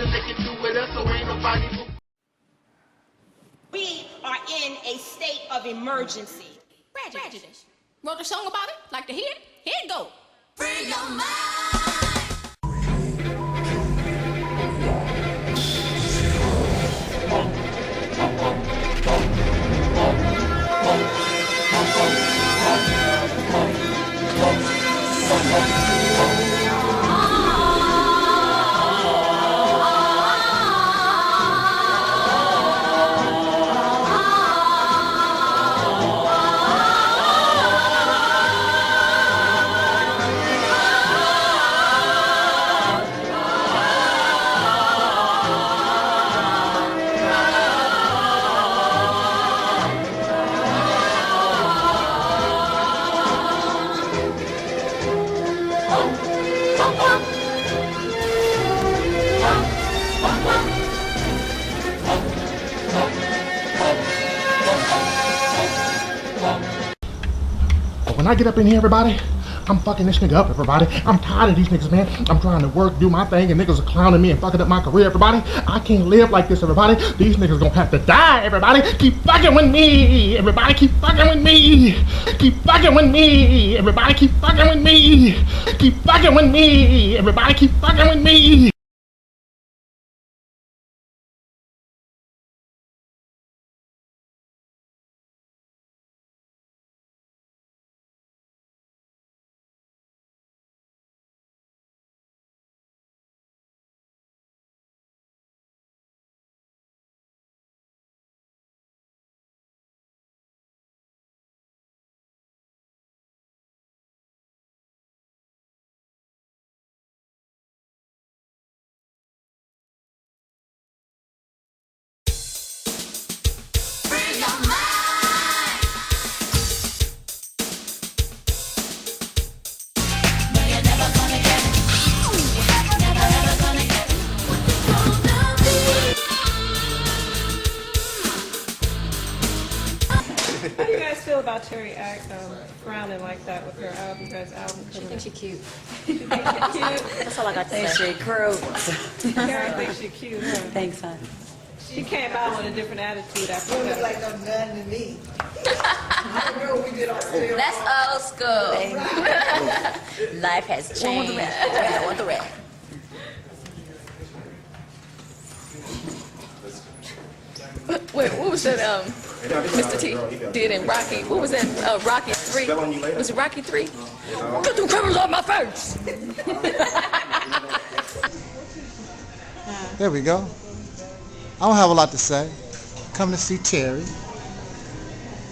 We are in a state of emergency. Prejudice. Wrote a song about it? Like to hear it? Here it go. Free your mind. When I get up in here, everybody, I'm fucking this nigga up, everybody. I'm tired of these niggas, man. I'm trying to work, do my thing, and niggas are clowning me and fucking up my career, everybody. I can't live like this, everybody. These niggas gonna have to die, everybody. Keep fucking with me, everybody. Keep fucking with me. Keep fucking with me, everybody. Keep fucking with me. Keep fucking with me, everybody. Keep fucking with me. How do you guys feel about Terry frowning like that with her album? You guys' album She thinks she's cute. She thinks she's cute. That's all I got to say. She crew. Terry thinks she's cute, huh? Thanks, hon. She came out with a different attitude after that. Like no none to me. I don't know we did our sale. That's old school. Life has changed. I want the red. Wait, what was that, Mr. T did in Rocky? What was that, Rocky 3? Was it Rocky 3? Get them cameras off my face! There we go. I don't have a lot to say. Come to see Terry.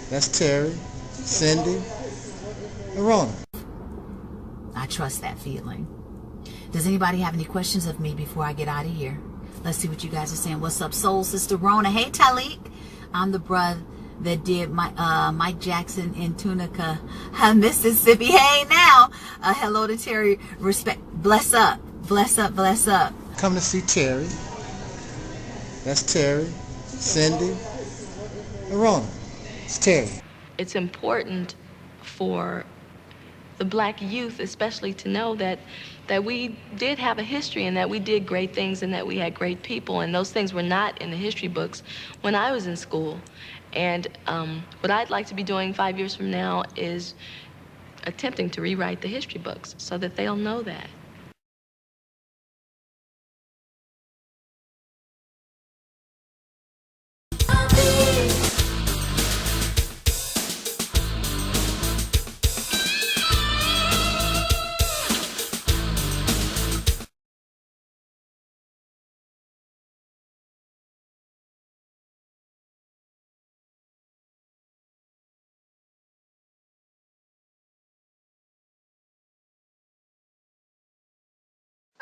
That's Terry, Cindy, and Rona. I trust that feeling. Does anybody have any questions of me before I get out of here? Let's see what you guys are saying. What's up, soul sister Rona? Hey, Taalik. I'm the brother that did Mike Jackson in Tunica, Mississippi. Hey, now. Hello to Terry. Respect. Bless up. Bless up. Bless up. Come to see Terry. That's Terry, Cindy, and Rona. It's Terry. It's important for the black youth especially to know that we did have a history and that we did great things and that we had great people, and those things were not in the history books when I was in school. And what I'd like to be doing 5 years from now is attempting to rewrite the history books so that they'll know that.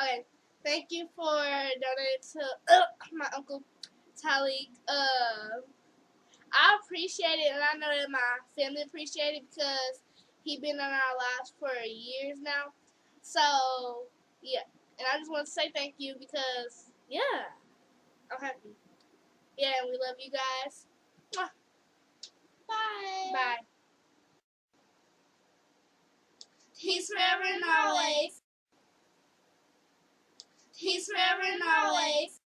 Okay, thank you for donating to my uncle Taalik. I appreciate it, and I know that my family appreciate it because he's been in our lives for years now. So, yeah. And I just want to say thank you because, yeah, I'm happy. Yeah, and we love you guys. Mwah. Bye. Bye. Peace forever and always. Peace forever and always.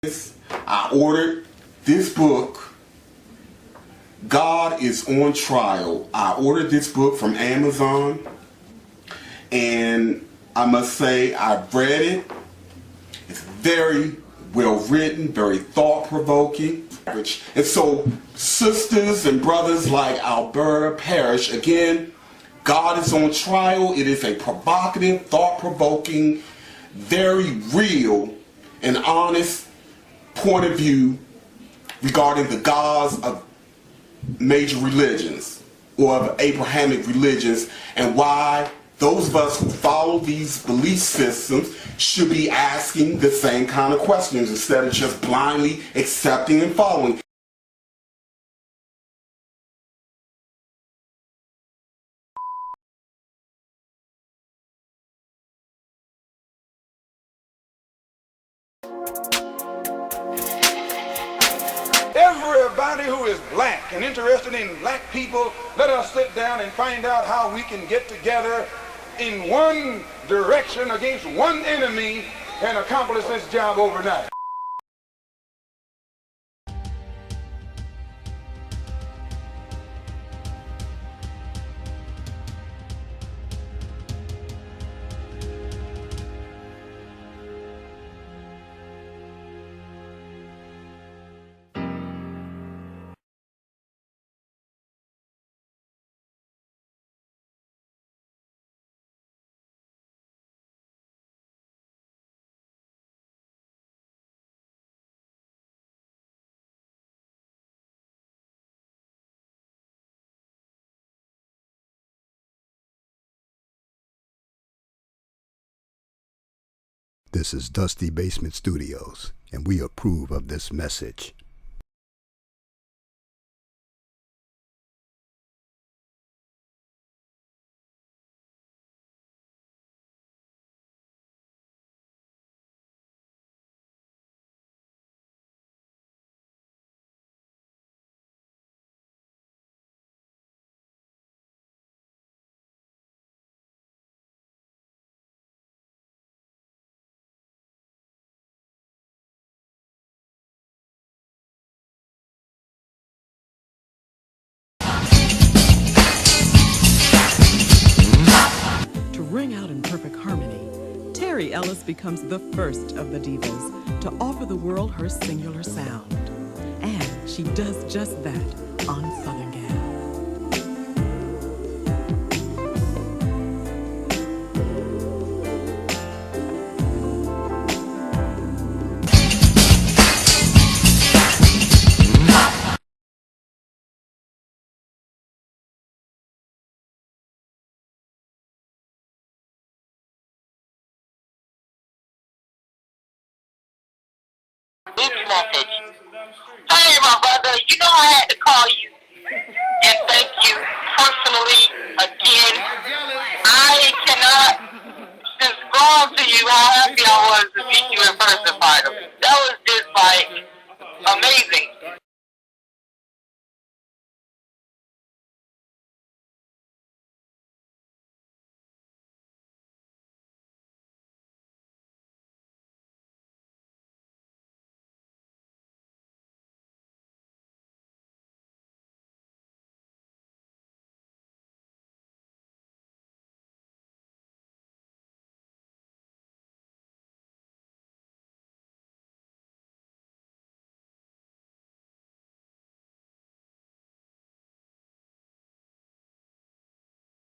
I ordered this book, God is on Trial. I ordered this book from Amazon, and I must say I've read it. It's very well written, very thought-provoking. And so, sisters and brothers like Alberta Parrish, again, God is on Trial. It is a provocative, thought-provoking, very real and honest point of view regarding the gods of major religions or of Abrahamic religions, and why those of us who follow these belief systems should be asking the same kind of questions instead of just blindly accepting and following. Everybody who is black and interested in black people, let us sit down and find out how we can get together in one direction against one enemy and accomplish this job overnight. This is Dusty Basement Studios, and we approve of this message. Ring out in perfect harmony, Terry Ellis becomes the first of the divas to offer the world her singular sound. And she does just that on Southern Gal. Message. Hey, my brother, you know I had to call you and thank you personally again. I cannot describe to you how happy I was to meet you in person finally. That was just like amazing.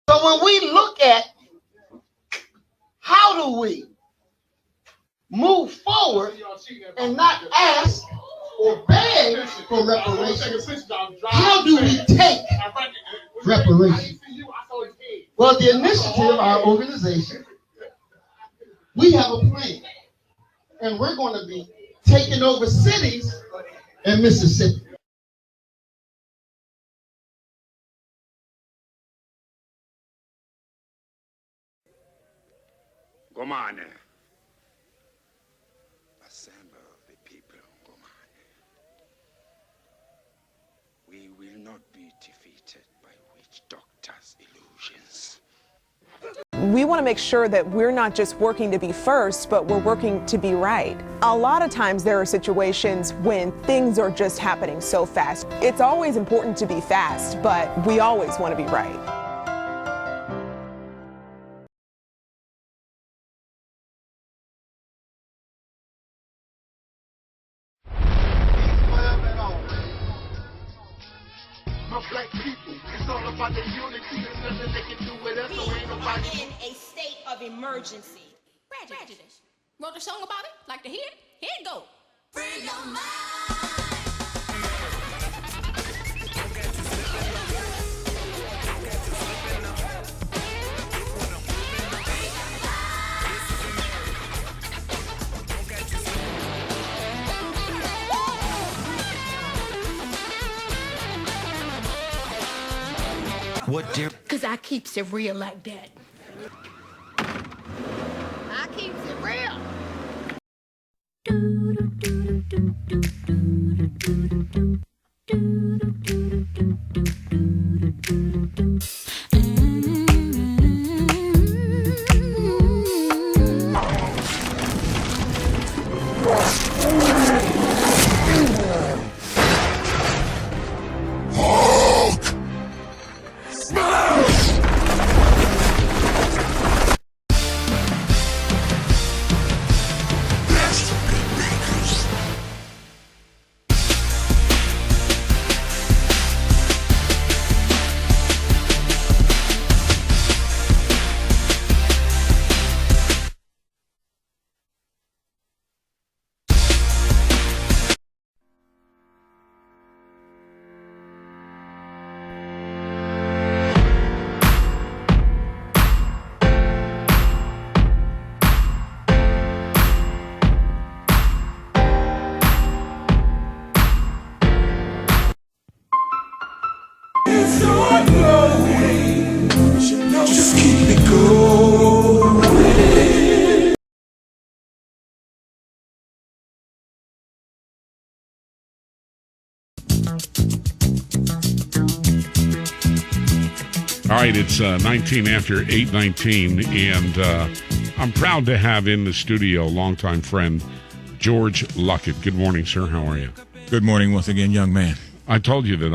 So when we look at how do we move forward and not ask or beg for reparations, how do we take reparations? Well, the initiative, our organization, we have a plan. And we're going to be taking over cities in Mississippi. Gomane. Assemble the people, Gomane. We will not be defeated by witch doctors' illusions. we want to make sure that we're not just working to be first, but we're working to be right. A lot of times there are situations when things are just happening so fast. It's always important to be fast, but we always want to be right. Black people, it's all about the unity. There's nothing they can do with us, so ain't nobody. In a state of emergency. Prejudice. Wrote a song about it? Like to hear it? Here it go. Free your mind. What dear? Cause I keeps it real like that. I keeps it real. Just keep it going. All right, it's 19 after 8:19, and I'm proud to have in the studio longtime friend George Luckett. Good morning, sir. How are you? Good morning once again, young man. I told you that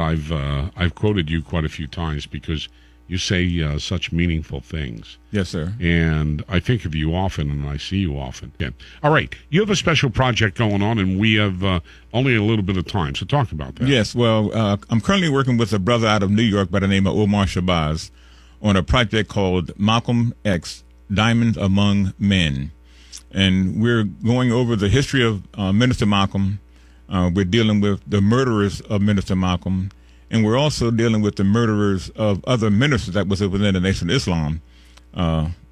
I've quoted you quite a few times because you say such meaningful things. Yes, sir. And I think of you often, and I see you often. Yeah. All right, you have a special project going on, and we have only a little bit of time, so talk about that. Yes, well, I'm currently working with a brother out of New York by the name of Omar Shabazz on a project called Malcolm X, Diamonds Among Men. And we're going over the history of Minister Malcolm. We're dealing with the murderers of Minister Malcolm, and we're also dealing with the murderers of other ministers that was within the Nation of Islam.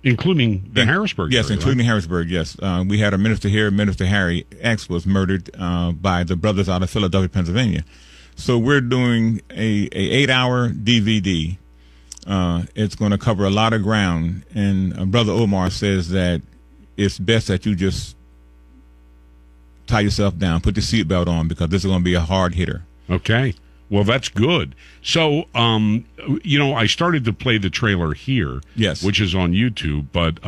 Including the Harrisburg. Yes, area, including right? Harrisburg, yes. We had a minister here, Minister Harry X was murdered by the brothers out of Philadelphia, Pennsylvania. So we're doing a 8-hour DVD. It's going to cover a lot of ground, and Brother Omar says that it's best that you just tie yourself down, put the seatbelt on, because this is going to be a hard hitter. Okay. Well, that's good. So, I started to play the trailer here, yes, which is on YouTube, but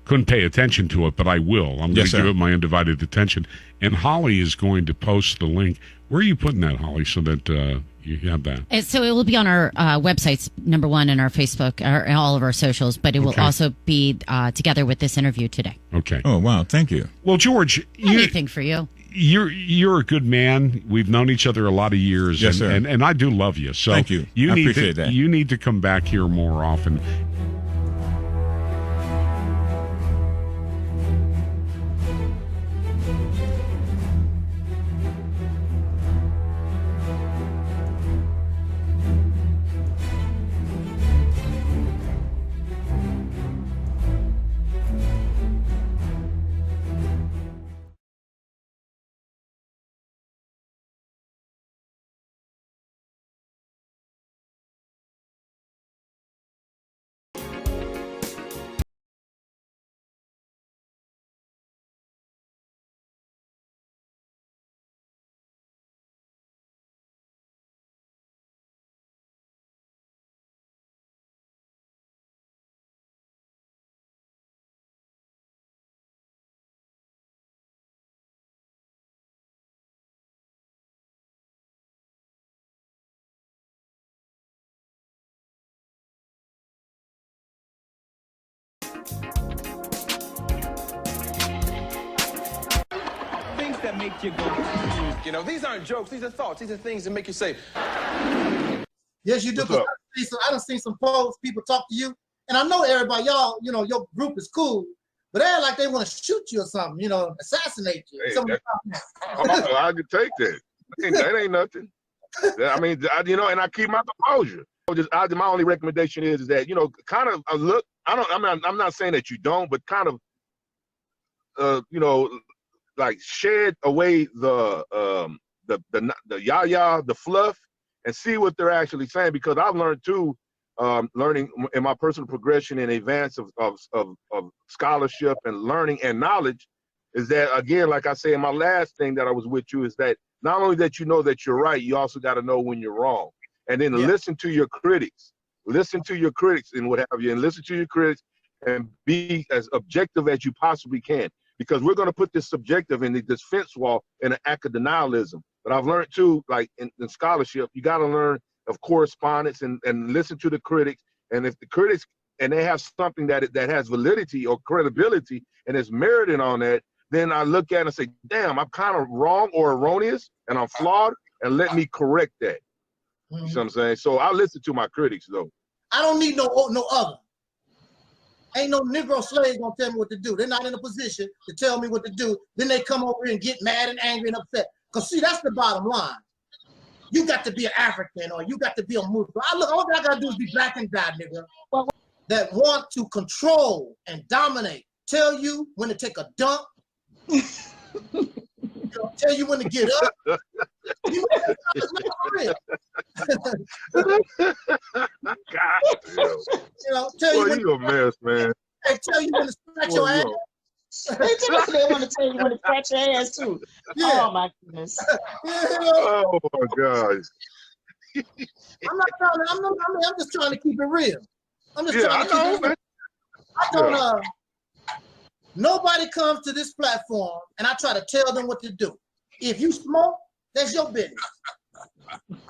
couldn't pay attention to it, but I will. I'm going to give it my undivided attention. And Holly is going to post the link. Where are you putting that, Holly, so that you have that? So it will be on our websites, number one, and our Facebook, all of our socials, but it will also be together with this interview today. Okay. Oh, wow. Thank you. Well, George, anything for you. You're a good man. We've known each other a lot of years, yes, sir. And I do love you. So thank you. I appreciate that. You need to come back here more often. Things that make you go, you know, these aren't jokes, these are thoughts, these are things that make you say. Yes, you do. I done seen some polls, people talk to you, and I know everybody, y'all, you know, your group is cool, but they're like they want to shoot you or something, you know, assassinate you. Hey, I could take that. That ain't nothing. I mean, you know, and I keep my composure. My only recommendation is that, you know, kind of a look. I'm not saying that you don't, but kind of, you know, like shed away the yah-yah, the fluff, and see what they're actually saying. Because I've learned too, learning in my personal progression in advance of scholarship and learning and knowledge, is that, again, like I say in my last thing that I was with you, is that not only that you know that you're right, you also got to know when you're wrong. And then listen to your critics. Listen to your critics and what have you, and listen to your critics and be as objective as you possibly can. Because we're going to put this subjective in this fence wall in an academialism. But I've learned too, like in scholarship, you got to learn of correspondence and listen to the critics. And if the critics, and they have something that has validity or credibility and is merited on that, then I look at it and say, damn, I'm kind of wrong or erroneous and I'm flawed, and let me correct that. You know what I'm saying? So I listen to my critics though. I don't need no other. Ain't no Negro slave gonna tell me what to do. They're not in a position to tell me what to do. Then they come over here and get mad and angry and upset. Because see, that's the bottom line. You got to be an African or you got to be a Muslim. All I gotta do is be black and die, nigga. That want to control and dominate. Tell you when to take a dump. Tell you when to get up. You know, tell you when you a mess, man. They tell you when to scratch your ass. They want to tell you when to scratch your ass too. Yeah. Oh my goodness. Oh my God. I'm just trying to keep it real. I'm just trying to keep it real. I don't nobody comes to this platform and I try to tell them what to do. If you smoke, that's your business.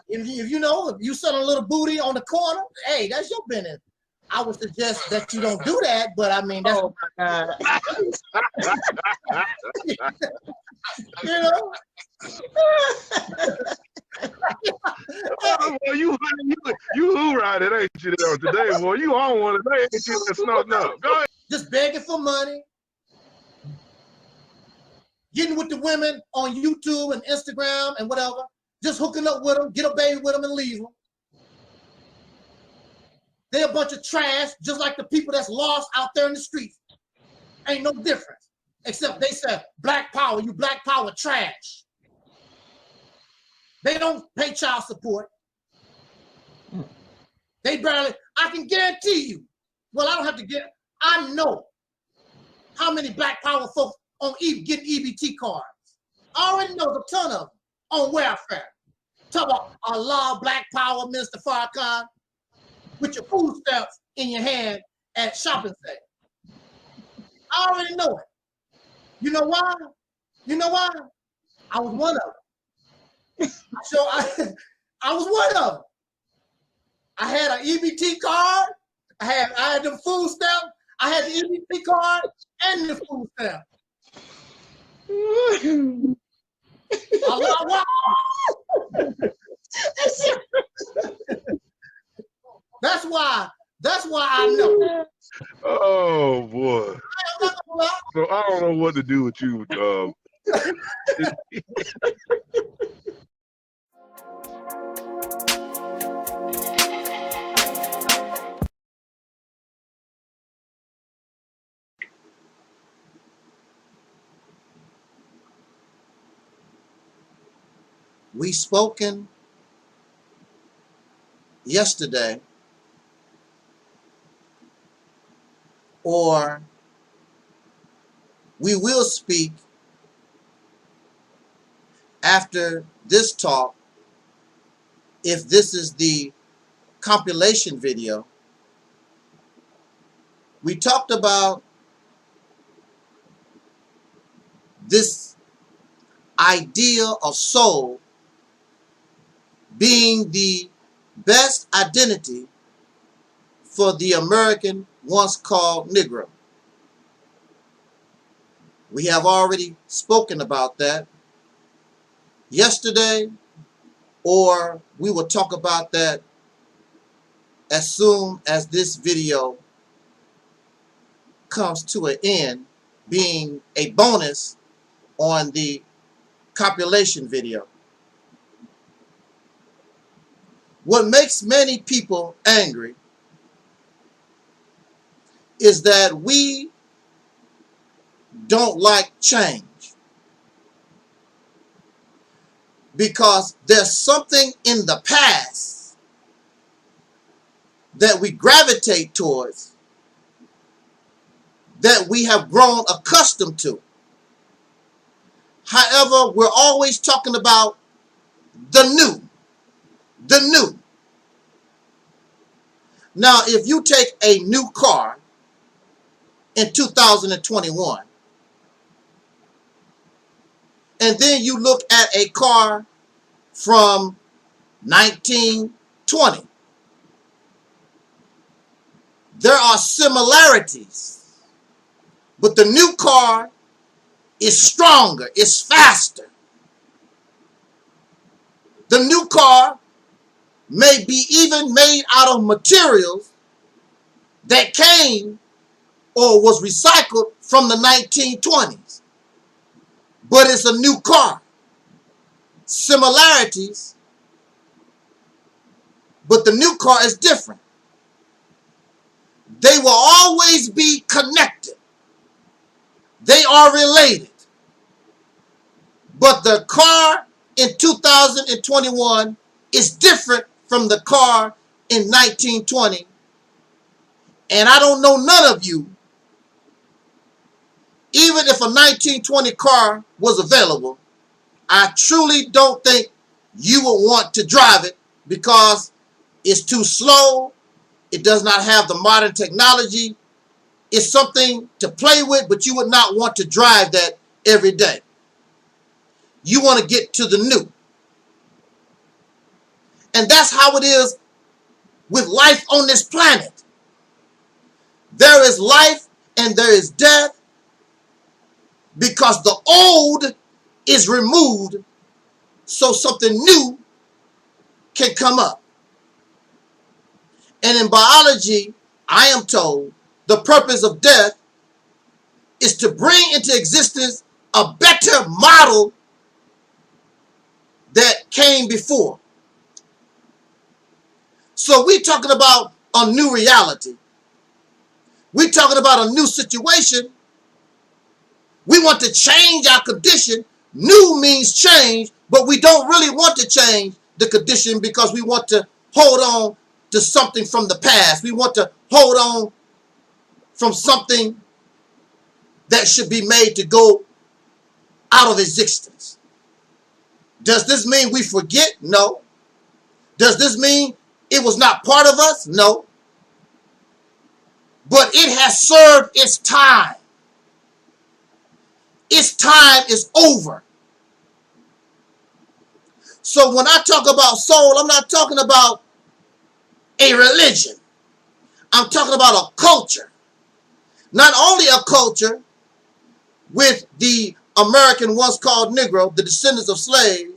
If you know, if you selling a little booty on the corner, hey, that's your business. I would suggest that you don't do that, but I mean, that's you know. Oh, boy, you hoorah it, ain't you there today, boy? You on one today, ain't you? That's not enough. Go ahead. Just begging for money. Getting with the women on YouTube and Instagram and whatever, just hooking up with them, get a baby with them and leave them. They're a bunch of trash, just like the people that's lost out there in the streets. Ain't no difference, except they said, black power, you black power trash. They don't pay child support. They barely, I can guarantee you, well, I don't have to get, I know how many black power folks on getting EBT cards. I already know a ton of them on welfare. Talk about Allah, black power, Mr. Farrakhan, with your food stamps in your hand at shopping sale. I already know it. You know why? You know why? I was one of them. So I was one of them. I had an EBT card. I had them food stamps. I had the EBT card and the food stamp. That's why I know. Oh boy. So I don't know what to do with you. We spoken yesterday, or we will speak after this talk, if this is the compilation video. We talked about this idea of soul being the best identity for the American once called Negro. We have already spoken about that yesterday, or we will talk about that as soon as this video comes to an end, being a bonus on the copulation video. What makes many people angry is that we don't like change, because there's something in the past that we gravitate towards, that we have grown accustomed to. However, we're always talking about the new. The new. Now, if you take a new car in 2021, and then you look at a car from 1920, there are similarities, but the new car is stronger, it's faster. The new car may be even made out of materials that came or was recycled from the 1920s. But it's a new car. Similarities, but the new car is different. They will always be connected. They are related. But the car in 2021 is different from the car in 1920. And I don't know none of you, even if a 1920 car was available, I truly don't think you would want to drive it because it's too slow. It does not have the modern technology. It's something to play with, but you would not want to drive that every day. You want to get to the new. And that's how it is with life on this planet. There is life and there is death because the old is removed so something new can come up. And in biology, I am told the purpose of death is to bring into existence a better model that came before. So we're talking about a new reality. We're talking about a new situation. We want to change our condition. New means change, but we don't really want to change the condition because we want to hold on to something from the past. We want to hold on from something that should be made to go out of existence. Does this mean we forget? No. Does this mean it was not part of us? No. But it has served its time. Its time is over. So when I talk about soul, I'm not talking about a religion. I'm talking about a culture. Not only a culture with the American once called Negro, the descendants of slaves,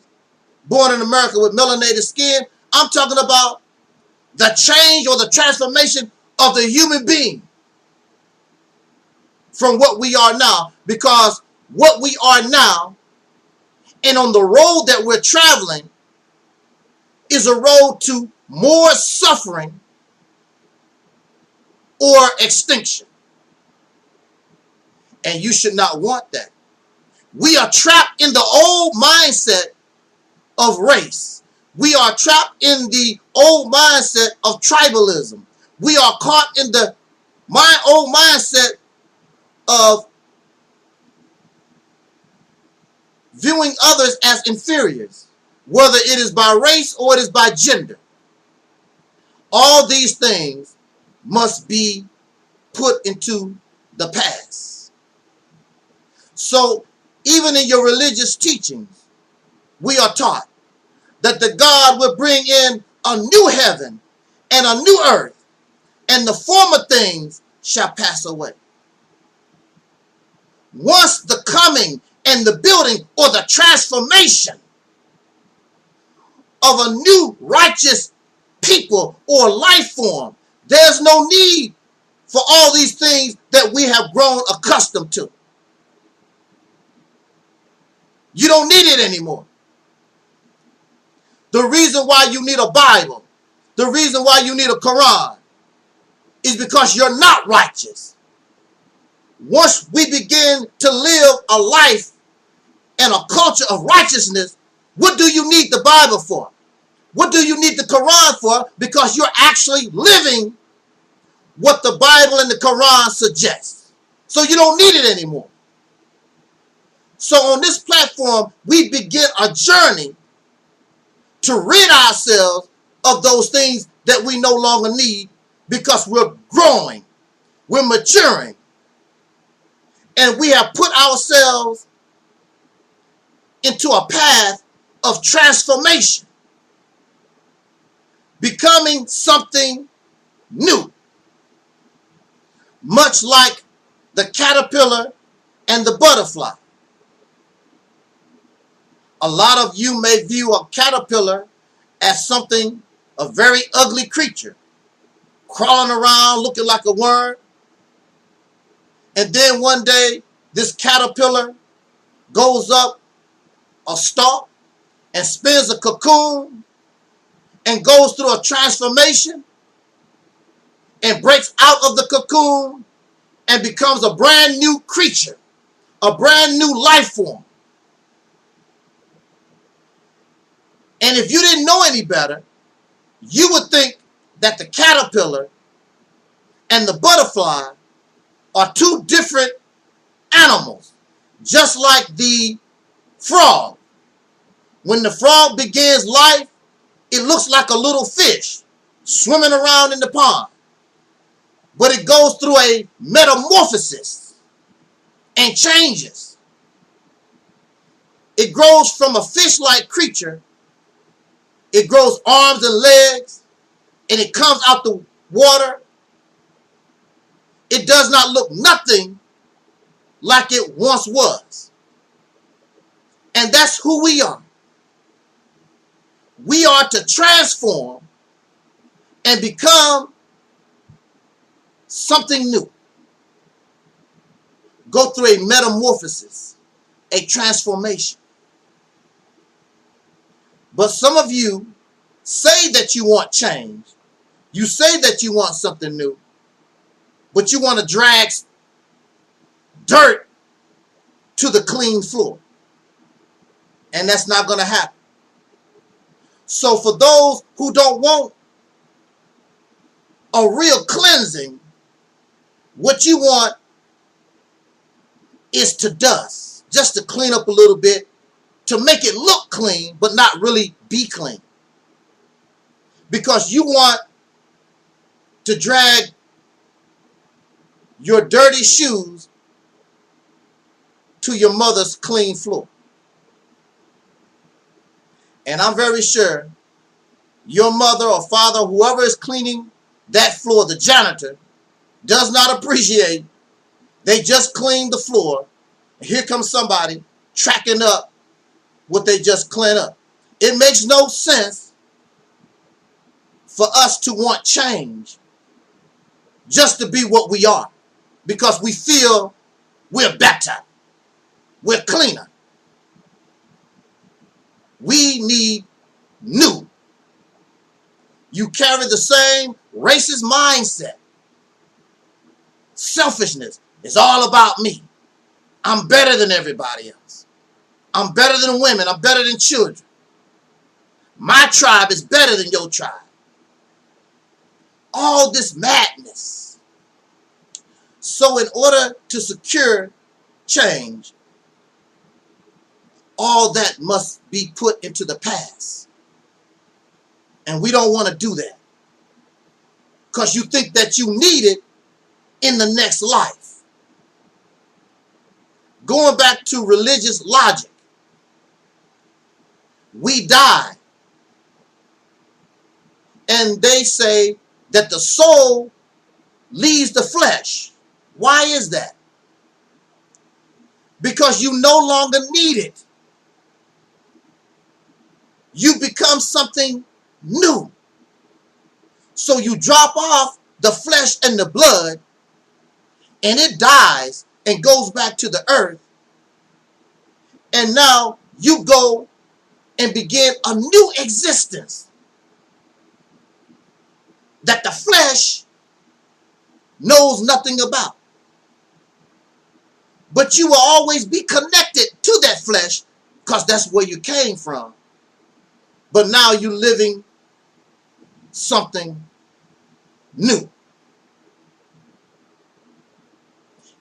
born in America with melanated skin. I'm talking about the change or the transformation of the human being from what we are now. Because what we are now and on the road that we're traveling is a road to more suffering or extinction. And you should not want that. We are trapped in the old mindset of race. We are trapped in the old mindset of tribalism. We are caught in the old mindset of viewing others as inferiors, whether it is by race or it is by gender. All these things must be put into the past. So even in your religious teachings, we are taught that the God will bring in a new heaven and a new earth, and the former things shall pass away. once the coming and the building or the transformation of a new righteous people or life form, there's no need for all these things that we have grown accustomed to. You don't need it anymore. The reason why you need a Bible, the reason why you need a Quran, is because you're not righteous. Once we begin to live a life and a culture of righteousness, what do you need the Bible for? What do you need the Quran for? Because you're actually living what the Bible and the Quran suggests. So you don't need it anymore. So on this platform, we begin a journey to rid ourselves of those things that we no longer need, because we're growing, we're maturing, and we have put ourselves into a path of transformation, becoming something new. Much like the caterpillar and the butterfly. A lot of you may view a caterpillar as something, a very ugly creature, crawling around looking like a worm. And then one day, this caterpillar goes up a stalk and spins a cocoon and goes through a transformation and breaks out of the cocoon and becomes a brand new creature, a brand new life form. And if you didn't know any better, you would think that the caterpillar and the butterfly are two different animals, just like the frog. When the frog begins life, it looks like a little fish swimming around in the pond. But it goes through a metamorphosis and changes. It grows from a fish-like creature. It grows arms and legs, and it comes out the water. It does not look nothing like it once was. And that's who we are. We are to transform and become something new. Go through a metamorphosis, a transformation. But some of you say that you want change. You say that you want something new. But you want to drag dirt to the clean floor. And that's not going to happen. So for those who don't want a real cleansing, what you want is to dust, just to clean up a little bit, to make it look clean, but not really be clean. Because you want to drag your dirty shoes to your mother's clean floor. And I'm very sure your mother or father, whoever is cleaning that floor, the janitor, does not appreciate they just cleaned the floor. And here comes somebody tracking up what they just cleaned up. It makes no sense for us to want change just to be what we are, because we feel we're better, we're cleaner. We need new. You carry the same racist mindset. Selfishness is all about me. I'm better than everybody else. I'm better than women. I'm better than children. My tribe is better than your tribe. All this madness. So in order to secure change, all that must be put into the past. And we don't want to do that, because you think that you need it in the next life. Going back to religious logic, we die. And they say that the soul leaves the flesh. Why is that? because you no longer need it. You become something new. So you drop off the flesh and the blood, and it dies and goes back to the earth. And now you go and begin a new existence that the flesh knows nothing about. But you will always be connected to that flesh because that's where you came from. But now you're living something new.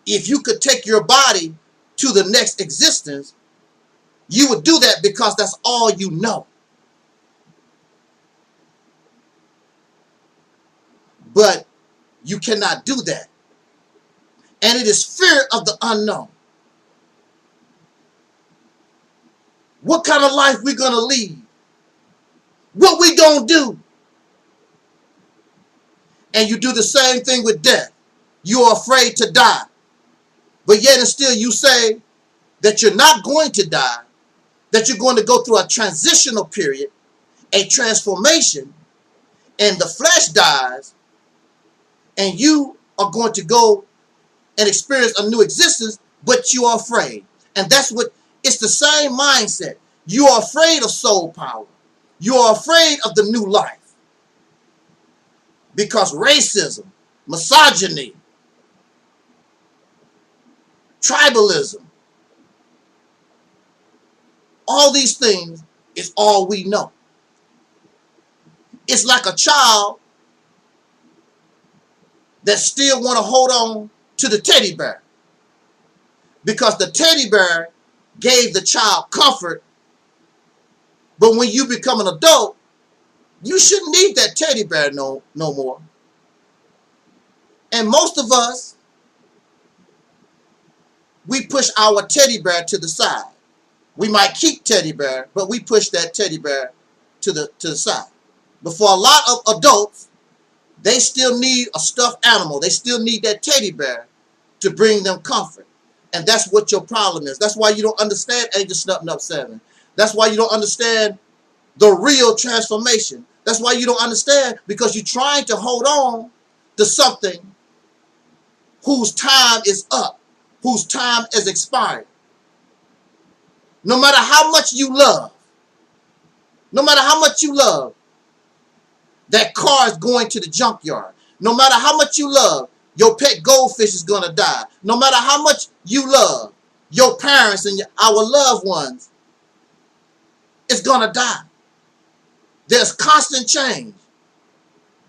If you could take your body to the next existence, you would do that because that's all you know. But you cannot do that. And it is fear of the unknown. What kind of life we gonna lead? What we gonna do? And you do the same thing with death. You are afraid to die. But yet and still you say that you're not going to die, that you're going to go through a transitional period, a transformation, and the flesh dies, and you are going to go and experience a new existence, but you are afraid. And that's what, it's the same mindset. You are afraid of soul power. You are afraid of the new life. Because racism, misogyny, tribalism, all these things is all we know. It's like a child that still want to hold on to the teddy bear because the teddy bear gave the child comfort. But when you become an adult, you shouldn't need that teddy bear no more. And most of us, we push our teddy bear to the side. We might keep teddy bear, but we push that teddy bear to the side. But for a lot of adults, they still need a stuffed animal. They still need that teddy bear to bring them comfort. And that's what your problem is. That's why you don't understand Angel Snuffing Up 7. That's why you don't understand the real transformation. That's why you don't understand, because you're trying to hold on to something whose time is up, whose time is expired. No matter how much you love, no matter how much you love, that car is going to the junkyard. No matter how much you love, your pet goldfish is going to die. No matter how much you love your parents and our loved ones, it's going to die. There's constant change.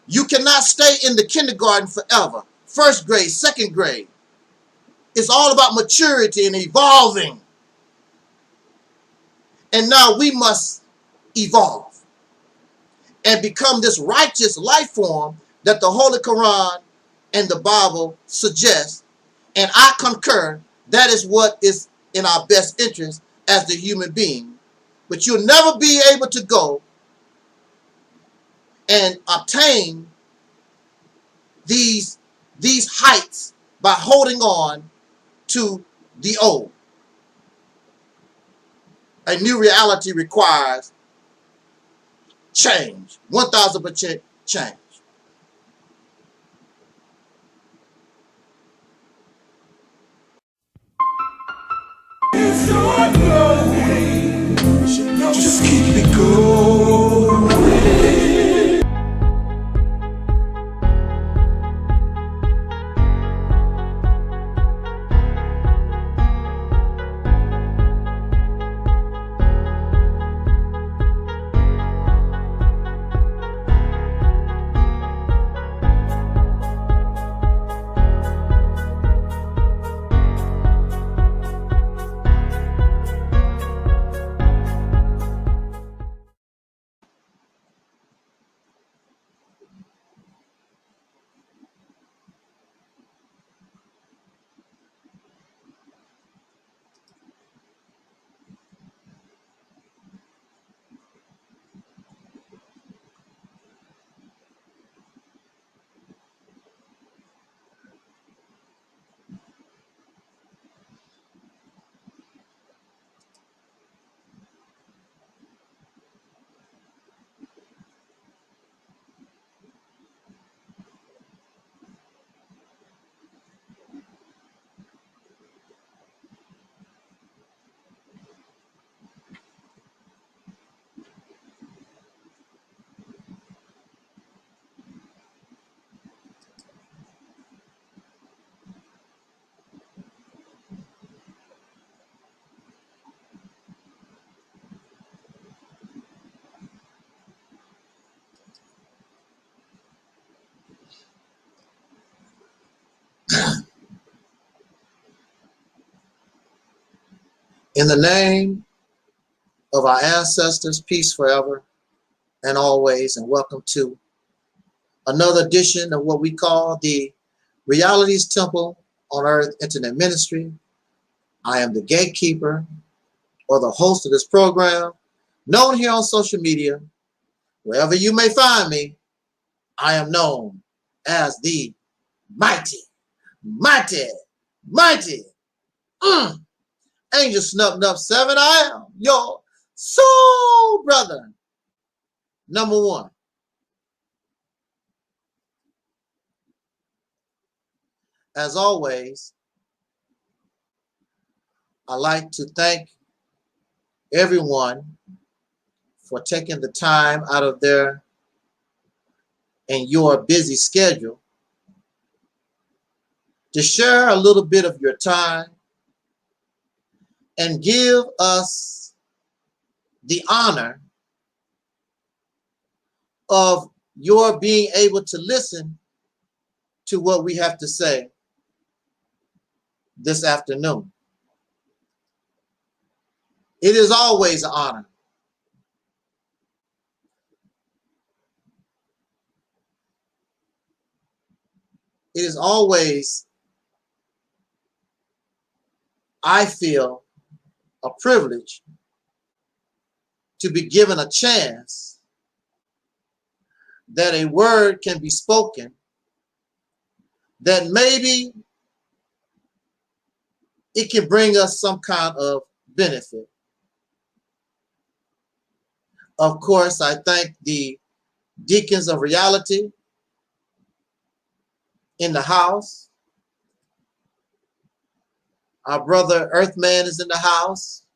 You cannot stay in the kindergarten forever. First grade, second grade. It's all about maturity and evolving. And now we must evolve and become this righteous life form that the Holy Quran and the Bible suggest. And I concur, that is what is in our best interest as the human being. But you'll never be able to go and obtain these heights by holding on to the old. A new reality requires change, 1000% change. Just keep it going. In the name of our ancestors, peace forever and always, and welcome to another edition of what we call the Realities Temple on Earth Internet Ministry. I am the gatekeeper or the host of this program, known here on social media. Wherever you may find me, I am known as the mighty, Angel Snub 7. I am your soul brother, number one. As always, I like to thank everyone for taking the time out of their and your busy schedule to share a little bit of your time and give us the honor of your being able to listen to what we have to say this afternoon. It is always an honor. It is always, I feel, a privilege to be given a chance that a word can be spoken that maybe it can bring us some kind of benefit. Of course, I thank the deacons of reality in the house. Our brother Earthman is in the house.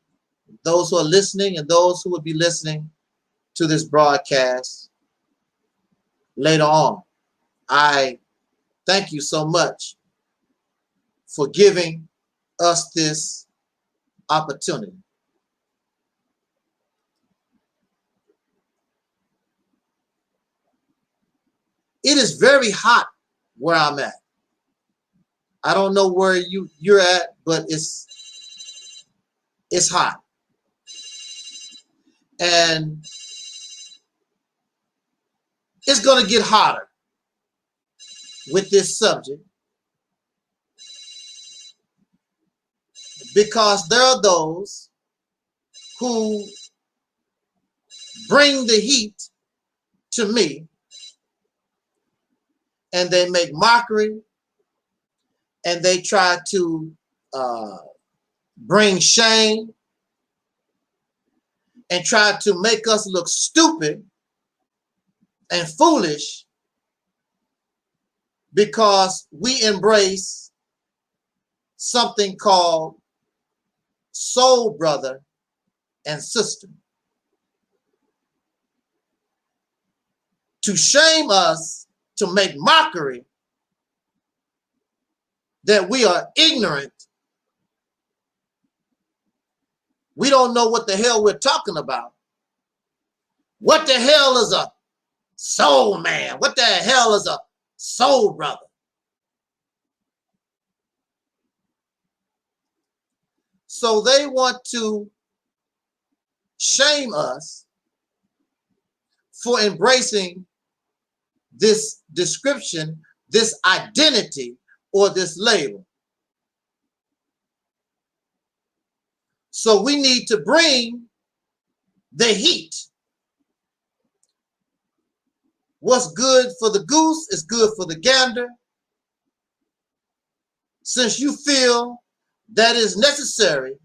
Those who are listening and those who will be listening to this broadcast later on, I thank you so much for giving us this opportunity. It is very hot where I'm at. I don't know where you're at, but it's hot. And it's going to get hotter with this subject because there are those who bring the heat to me, and they make mockery, and they try to bring shame and try to make us look stupid and foolish because we embrace something called soul brother and sister. To shame us, to make mockery that we are ignorant, we don't know what the hell we're talking about. What the hell is a soul man? What the hell is a soul brother? So they want to shame us for embracing this description, this identity, or this label. So we need to bring the heat. What's good for the goose is good for the gander. Since you feel that is necessary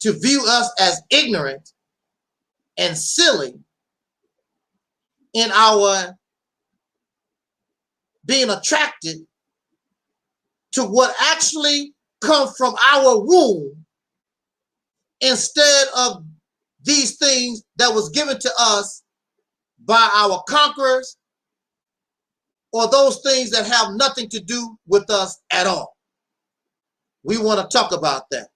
to view us as ignorant and silly in our being attracted to what actually come from our womb instead of these things that was given to us by our conquerors, or those things that have nothing to do with us at all. We want to talk about that.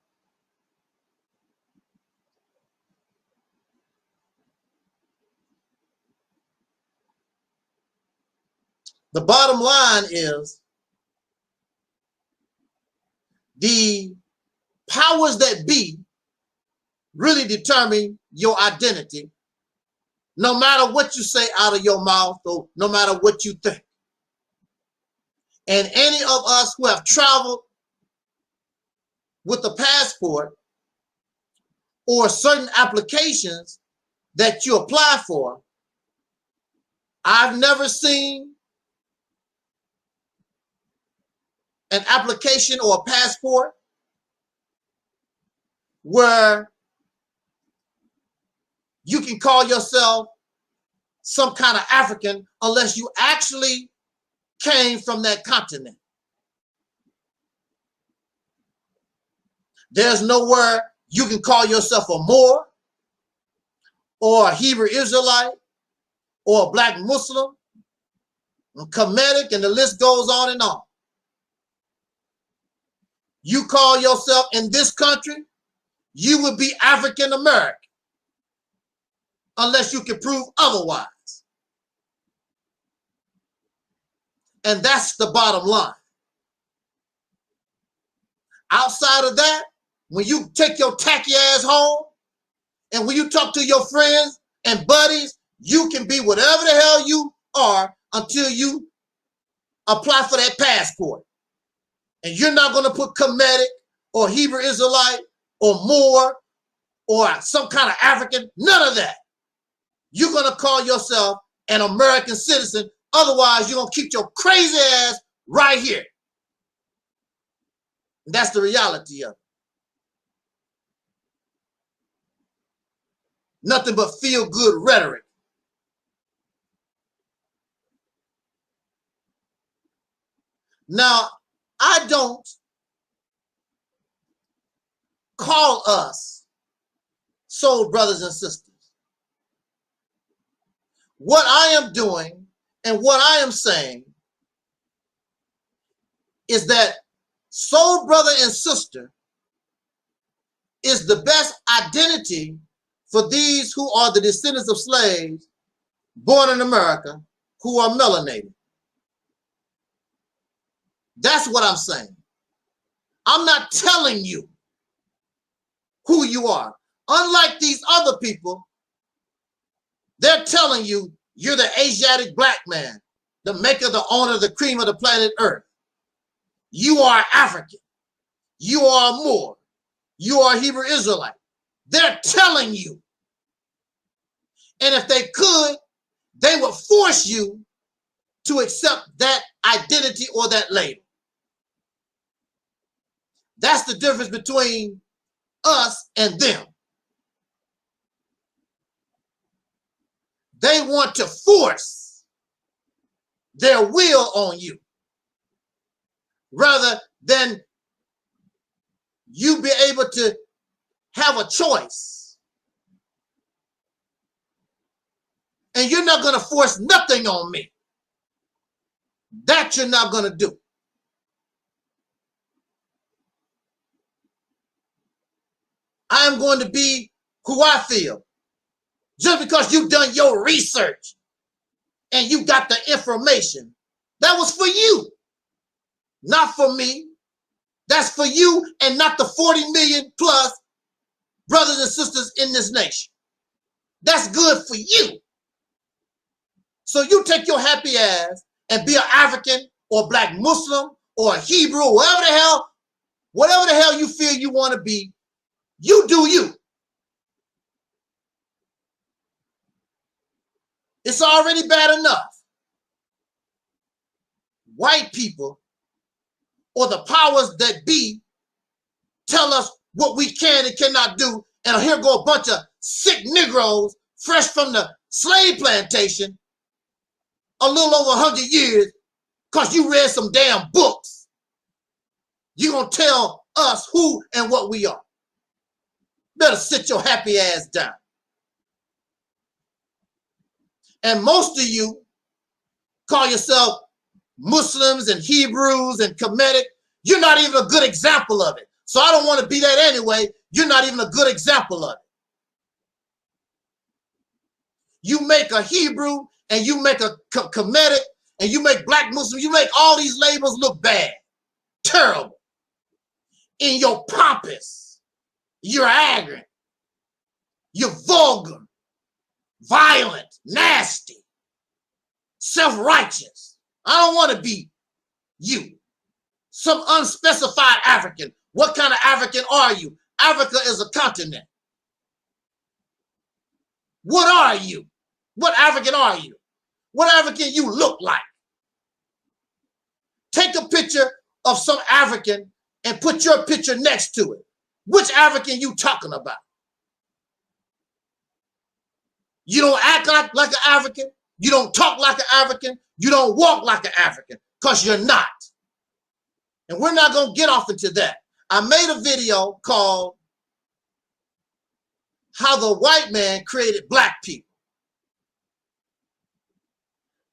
The bottom line is the powers that be really determine your identity, no matter what you say out of your mouth or no matter what you think. And any of us who have traveled with a passport or certain applications that you apply for, I've never seen an application or a passport where you can call yourself some kind of African unless you actually came from that continent. There's nowhere you can call yourself a Moor or a Hebrew Israelite or a black Muslim, a Kemetic, and the list goes on and on. You call yourself in this country, you would be African American unless you can prove otherwise. And that's the bottom line. Outside of that, when you take your tacky ass home and when you talk to your friends and buddies, you can be whatever the hell you are until you apply for that passport. And you're not going to put Kemetic or Hebrew Israelite or Moor or some kind of African, none of that. You're going to call yourself an American citizen. Otherwise, you're going to keep your crazy ass right here. And that's the reality of it. Nothing but feel-good rhetoric. Now, I don't call us soul brothers and sisters. What I am doing and what I am saying is that soul brother and sister is the best identity for these who are the descendants of slaves born in America who are melanated. That's what I'm saying. I'm not telling you who you are. Unlike these other people, they're telling you you're the Asiatic black man, the maker, the owner, the cream of the planet Earth. You are African. You are Moor. You are Hebrew Israelite. They're telling you. And if they could, they would force you to accept that identity or that label. That's the difference between us and them. They want to force their will on you rather than you be able to have a choice. And you're not going to force nothing on me. That you're not going to do. I'm going to be who I feel. Just because you've done your research and you got the information, that was for you, not for me. That's for you and not the 40 million plus brothers and sisters in this nation. That's good for you. So you take your happy ass and be an African or black Muslim or a Hebrew or whatever the hell you feel you want to be, you do you. It's already bad enough. White people or the powers that be tell us what we can and cannot do, and here go a bunch of sick Negroes fresh from the slave plantation a little over 100 years because you read some damn books. You're going to tell us who and what we are. Better sit your happy ass down. And most of you call yourself Muslims and Hebrews and Kemetic. You're not even a good example of it. So I don't want to be that anyway. You're not even a good example of it. You make a Hebrew and you make a Kemetic and you make black Muslim. You make all these labels look bad, terrible. in your pompous. You're arrogant. You're vulgar, violent, nasty, self-righteous. I don't want to be you. Some unspecified African. What kind of African are you? Africa is a continent. What are you? What African are you? What African you look like? Take a picture of some African and put your picture next to it. Which African you talking about? You don't act like an African. You don't talk like an African. You don't walk like an African because you're not. And we're not going to get off into that. I made a video called How the White Man Created Black People.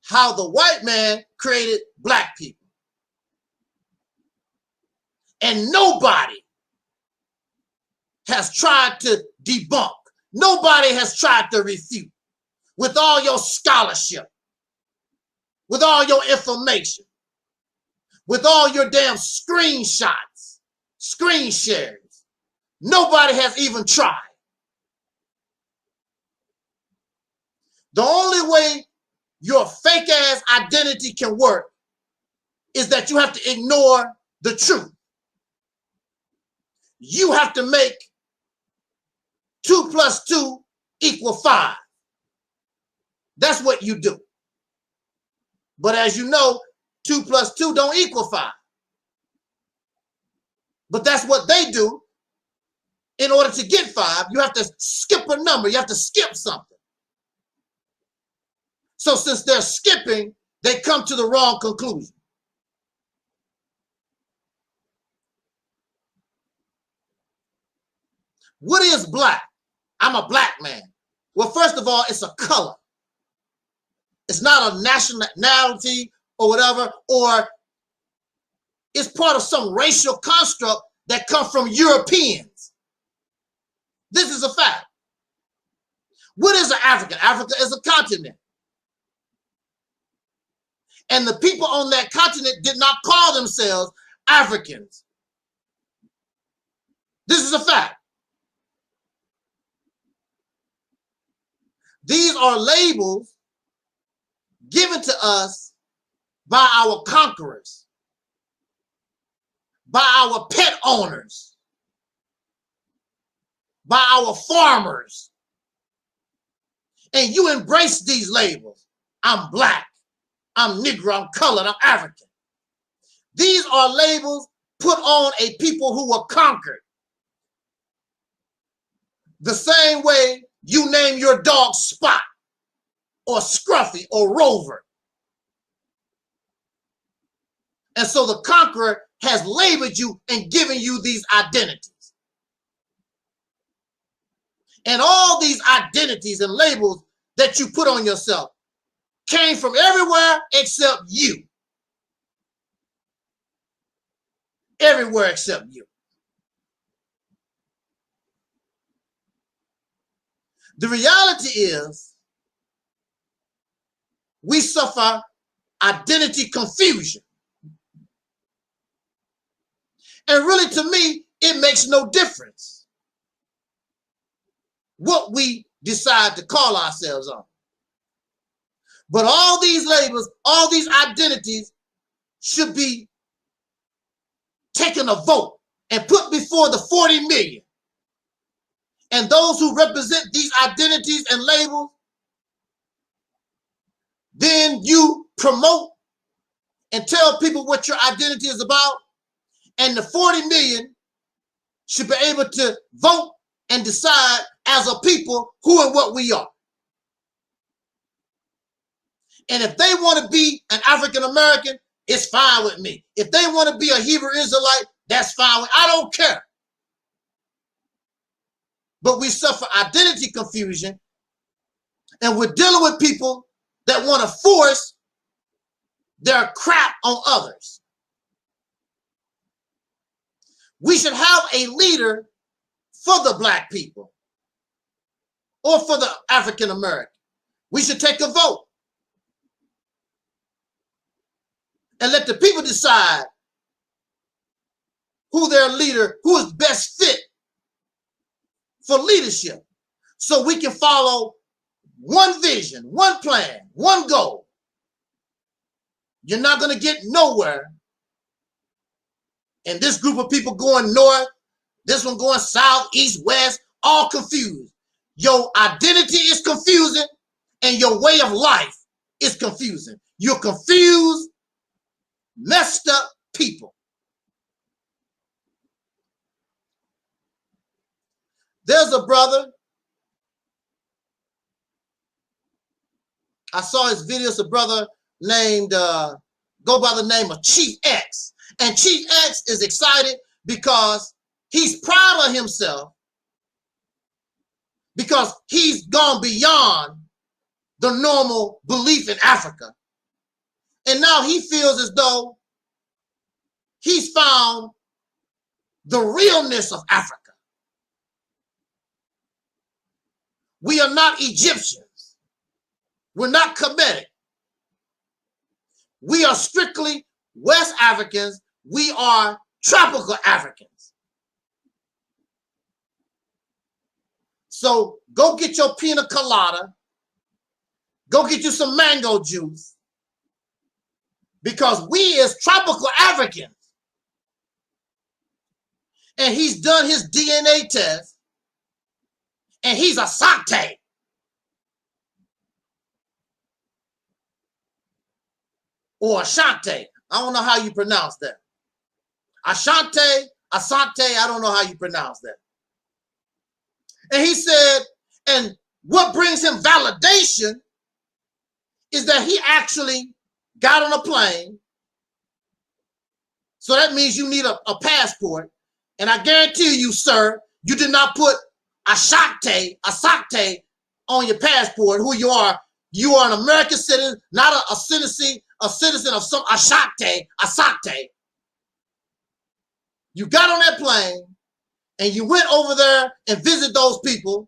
How the white man created black people. And nobody has tried to debunk. Nobody has tried to refute. With all your scholarship, with all your information, with all your damn screenshots, screen shares. Nobody has even tried. The only way your fake ass identity can work is that you have to ignore the truth. You have to make 2 + 2 = 5. That's what you do. But as you know, 2 + 2 don't equal 5. But that's what they do. In order to get 5, you have to skip a number. You have to skip something. So since they're skipping, they come to the wrong conclusion. What is black? I'm a black man. Well, first of all, it's a color. It's not a nationality or whatever, or it's part of some racial construct that come from Europeans. This is a fact. What is an African? Africa is a continent. And the people on that continent did not call themselves Africans. This is a fact. These are labels given to us by our conquerors, by our pet owners, by our farmers. And you embrace these labels. I'm black, I'm Negro, I'm colored, I'm African. These are labels put on a people who were conquered. The same way you name your dog Spot or Scruffy or Rover. And so the conqueror has labeled you and given you these identities. And all these identities and labels that you put on yourself came from everywhere except you. Everywhere except you. The reality is we suffer identity confusion. And really, to me, it makes no difference what we decide to call ourselves on. But all these labels, all these identities should be taken a vote and put before the 40 million. And those who represent these identities and labels, then you promote and tell people what your identity is about. And the 40 million should be able to vote and decide as a people who and what we are. And if they want to be an African American, it's fine with me. If they want to be a Hebrew Israelite, that's fine with me. I don't care. But we suffer identity confusion, and we're dealing with people that want to force their crap on others. We should have a leader for the black people or for the African American. We should take a vote and let the people decide who their leader, who is best fit for leadership. So we can follow one vision, one plan, one goal. You're not going to get nowhere. And this group of people going north, this one going south, east, west, all confused. Your identity is confusing and your way of life is confusing. You're confused, messed up people. There's a brother. I saw his videos, a brother named, go by the name of Chief X. And Chief X is excited because he's proud of himself because he's gone beyond the normal belief in Africa. And now he feels as though he's found the realness of Africa. We are not Egyptians. We're not Kemetic. We are strictly West Africans. We are tropical Africans. So go get your pina colada. Go get you some mango juice. Because we as tropical Africans, and he's done his DNA test, and he's Asante. Or Ashanti. I don't know how you pronounce that. Ashanti, Asante, I don't know how you pronounce that. And he said, and what brings him validation is that he actually got on a plane. So that means you need a passport. And I guarantee you, sir, you did not put Asante on your passport, who you are. You are an American citizen, not a citizen of some Asante. You got on that plane and you went over there and visited those people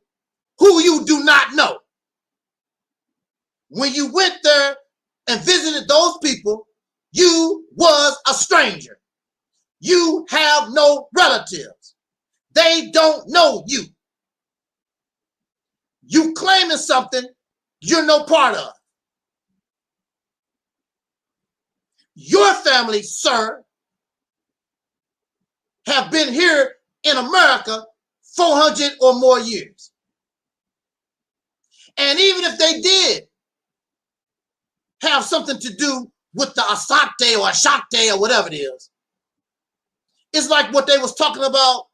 who you do not know. When you went there and visited those people, you was a stranger. You have no relatives. They don't know you. You claiming something you're no part of. Your family, sir, have been here in America 400 or more years. And even if they did have something to do with the Asante or Ashante or whatever it is, it's like what they was talking about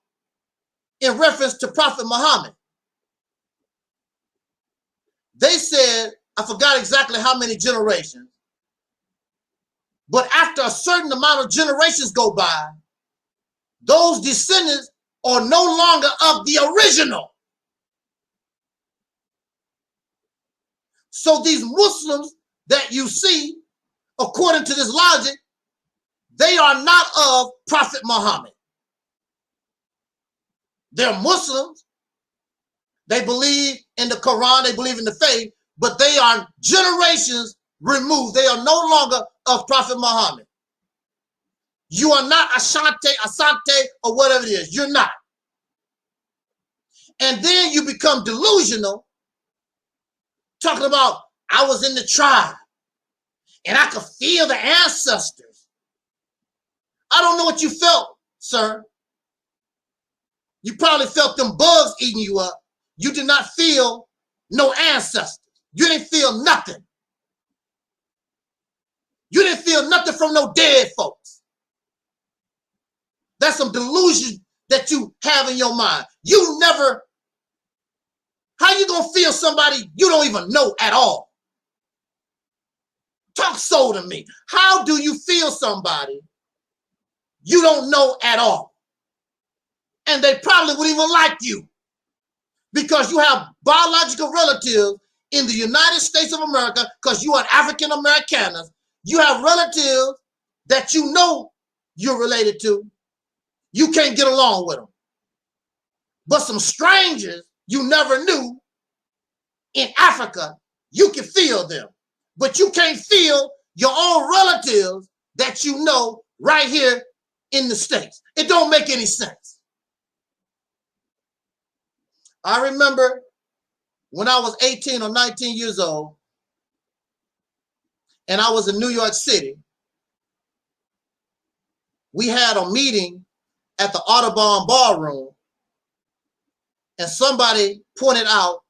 in reference to Prophet Muhammad. They said, I forgot exactly how many generations, but after a certain amount of generations go by, those descendants are no longer of the original. So these Muslims that you see, according to this logic, they are not of Prophet Muhammad. They're Muslims. They believe in the Quran, they believe in the faith, but they are generations removed. They are no longer of Prophet Muhammad. You are not Asante, Asante, or whatever it is. You're not. And then you become delusional, talking about, I was in the tribe, and I could feel the ancestors. I don't know what you felt, sir. You probably felt them bugs eating you up. You did not feel no ancestors. You didn't feel nothing. You didn't feel nothing from no dead folks. That's some delusion that you have in your mind. You never, how you gonna feel somebody you don't even know at all? Talk so to me. How do you feel somebody you don't know at all? And they probably wouldn't even like you because you have biological relatives in the United States of America because you are an African Americanist. You have relatives that you know you're related to. You can't get along with them. But some strangers you never knew in Africa, you can feel them. But you can't feel your own relatives that you know right here in the States. It don't make any sense. I remember when I was 18 or 19 years old, and I was in New York City, we had a meeting at the Audubon Ballroom, and somebody pointed out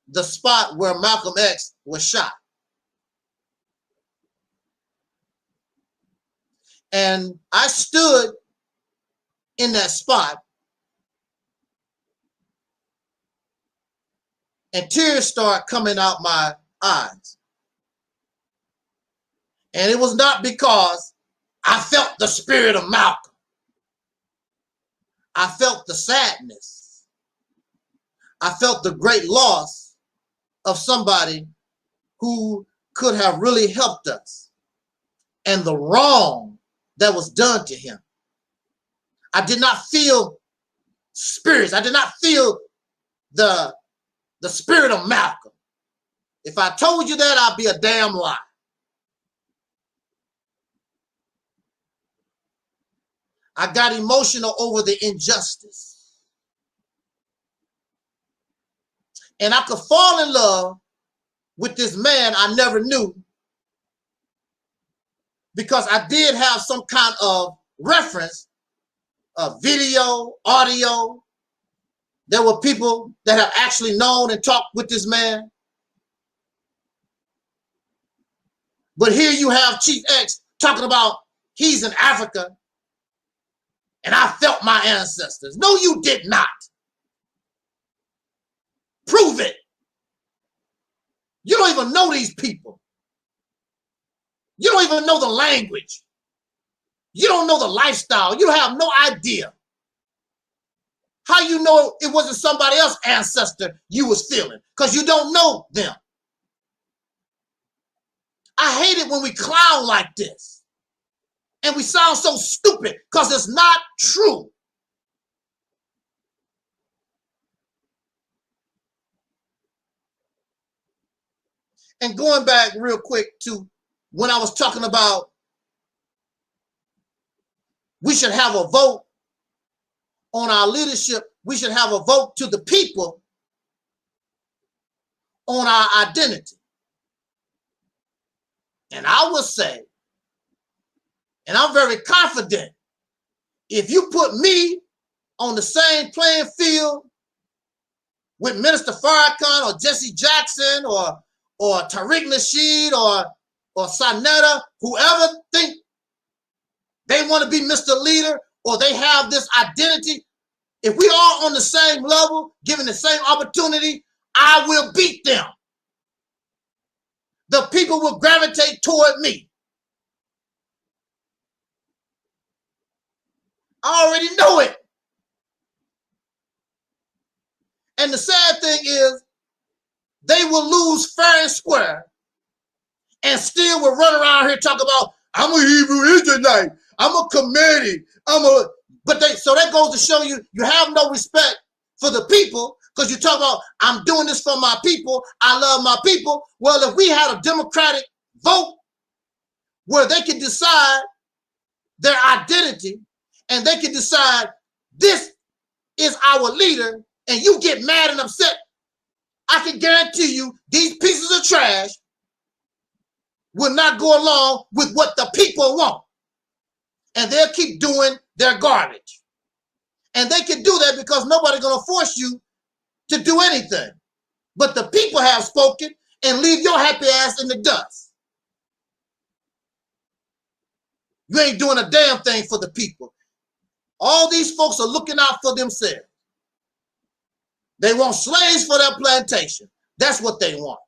the spot where Malcolm X was shot. And I stood in that spot, and tears started coming out my eyes. And it was not because I felt the spirit of Malcolm. I felt the sadness. I felt the great loss of somebody who could have really helped us, and the wrong that was done to him. I did not feel spirits. I did not feel the spirit of Malcolm. If I told you that, I'd be a damn lie. I got emotional over the injustice. And I could fall in love with this man I never knew, because I did have some kind of reference, video, audio. There were people that have actually known and talked with this man. But here you have Chief X talking about he's in Africa, and I felt my ancestors. No, you did not. Prove it. You don't even know these people. You don't even know the language. You don't know the lifestyle. You have no idea. How you know it wasn't somebody else's ancestor you was feeling? Because you don't know them. I hate it when we clown like this. And we sound so stupid because it's not true. And going back real quick to when I was talking about we should have a vote on our leadership, we should have a vote to the people on our identity. And I will say, and I'm very confident, if you put me on the same playing field with Minister Farrakhan or Jesse Jackson or Tariq Nasheed or Sanetta, whoever think they want to be Mr. Leader or they have this identity, if we are on the same level, given the same opportunity, I will beat them. The people will gravitate toward me. I already know it. And the sad thing is, they will lose fair and square and still will run around here talking about, I'm a Hebrew Israelite, I'm a committee, so that goes to show you, you have no respect for the people, because you talk about, I'm doing this for my people, I love my people. Well, if we had a democratic vote where they can decide their identity and they can decide this is our leader, and you get mad and upset, I can guarantee you these pieces of trash will not go along with what the people want. And they'll keep doing their garbage. And they can do that because nobody's going to force you to do anything. But the people have spoken, and leave your happy ass in the dust. You ain't doing a damn thing for the people. All these folks are looking out for themselves. They want slaves for their plantation. That's what they want.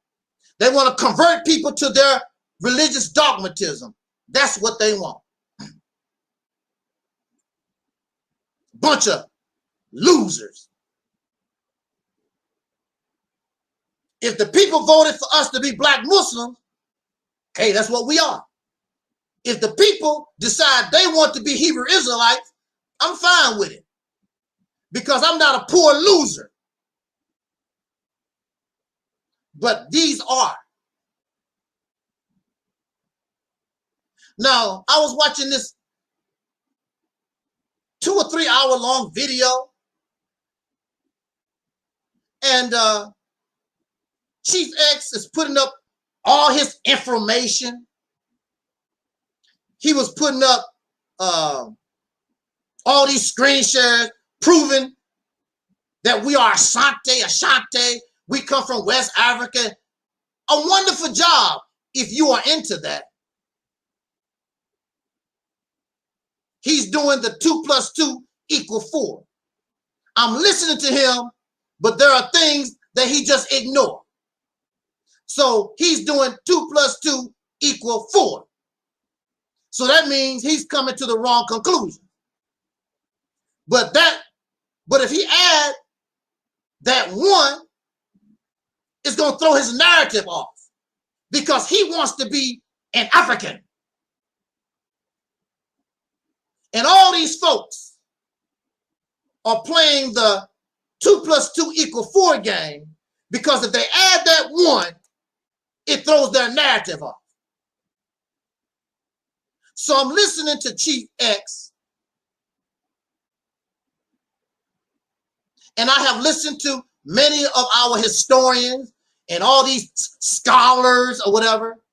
They want to convert people to their religious dogmatism. That's what they want. Bunch of losers. If the people voted for us to be black Muslims, hey, that's what we are. If the people decide they want to be Hebrew Israelites, I'm fine with it. Because I'm not a poor loser. But these are. Now, I was watching this 2 or 3 hour long video. And Chief X is putting up all his information. He was putting up all these screen shares proving that we are Ashanti. We come from West Africa. A wonderful job if you are into that. He's doing the 2 + 2 = 4. I'm listening to him, but there are things that he just ignored. So he's doing 2 + 2 = 4. So that means he's coming to the wrong conclusion. But if he add that 1, it's going to throw his narrative off because he wants to be an African. And all these folks are playing the 2 + 2 = 4 game because if they add that 1, it throws their narrative off. So I'm listening to Chief X, and I have listened to many of our historians and all these scholars or whatever,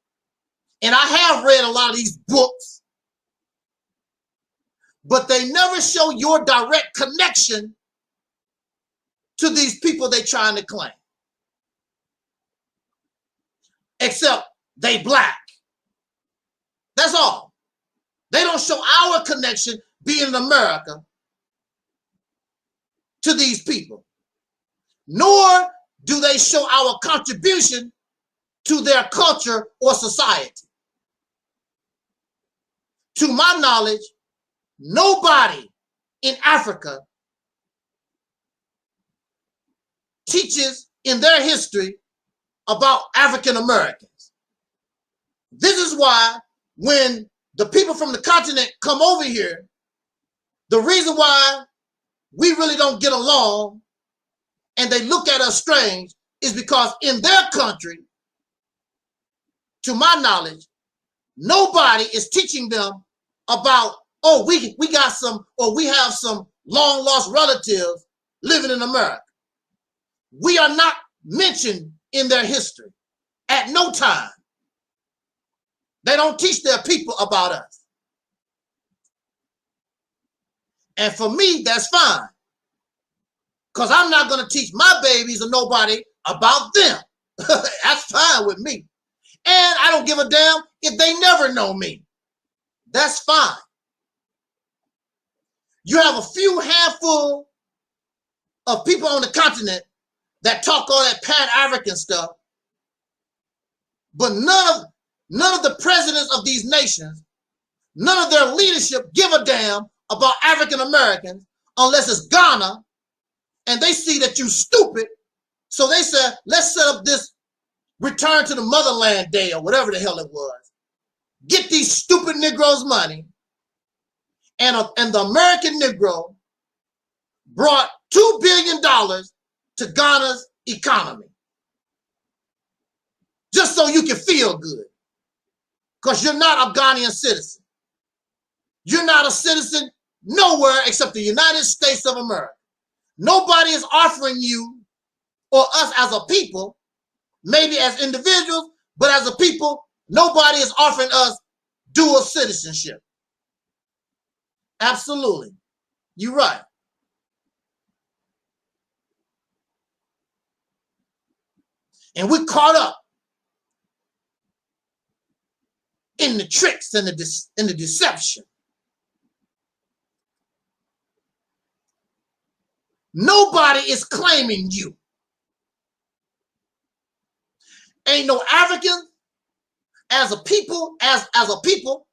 and I have read a lot of these books, but they never show your direct connection to these people they're trying to claim. Except they black. That's all. They don't show our connection being in America to these people. Nor do they show our contribution to their culture or society. To my knowledge, nobody in Africa teaches in their history about African Americans. This is why when the people from the continent come over here, the reason why we really don't get along and they look at us strange is because in their country, to my knowledge, nobody is teaching them about, oh, we got some, or we have some long lost relatives living in America. We are not mentioned in their history at no time. They don't teach their people about us. And for me, that's fine. Because I'm not going to teach my babies or nobody about them. That's fine with me. And I don't give a damn if they never know me. That's fine. You have a few handful of people on the continent that talk all that Pan-African stuff, but none of the presidents of these nations, none of their leadership give a damn about African Americans unless it's Ghana and they see that you stupid. So they said, let's set up this Return to the Motherland Day or whatever the hell it was. Get these stupid Negroes money. And the American Negro brought $2 billion to Ghana's economy. Just so you can feel good. Because you're not a Ghanaian citizen. You're not a citizen nowhere except the United States of America. Nobody is offering you or us as a people, maybe as individuals, but as a people, nobody is offering us dual citizenship. Absolutely. You're right. And we're caught up in the tricks and the deception. Nobody is claiming you. Ain't no African as a people, as a people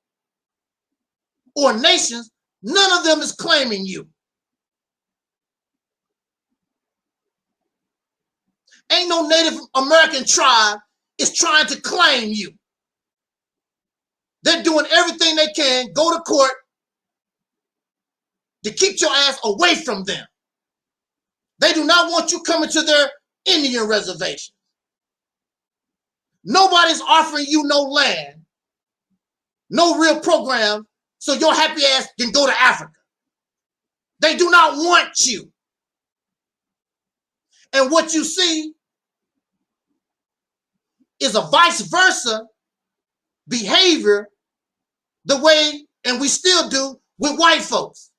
or nations, none of them is claiming you. Ain't no Native American tribe is trying to claim you. They're doing everything they can, go to court to keep your ass away from them. They do not want you coming to their Indian reservation. Nobody's offering you no land, no real program, so your happy ass can go to Africa. They do not want you. And what you see is a vice versa behavior the way, and we still do, with white folks.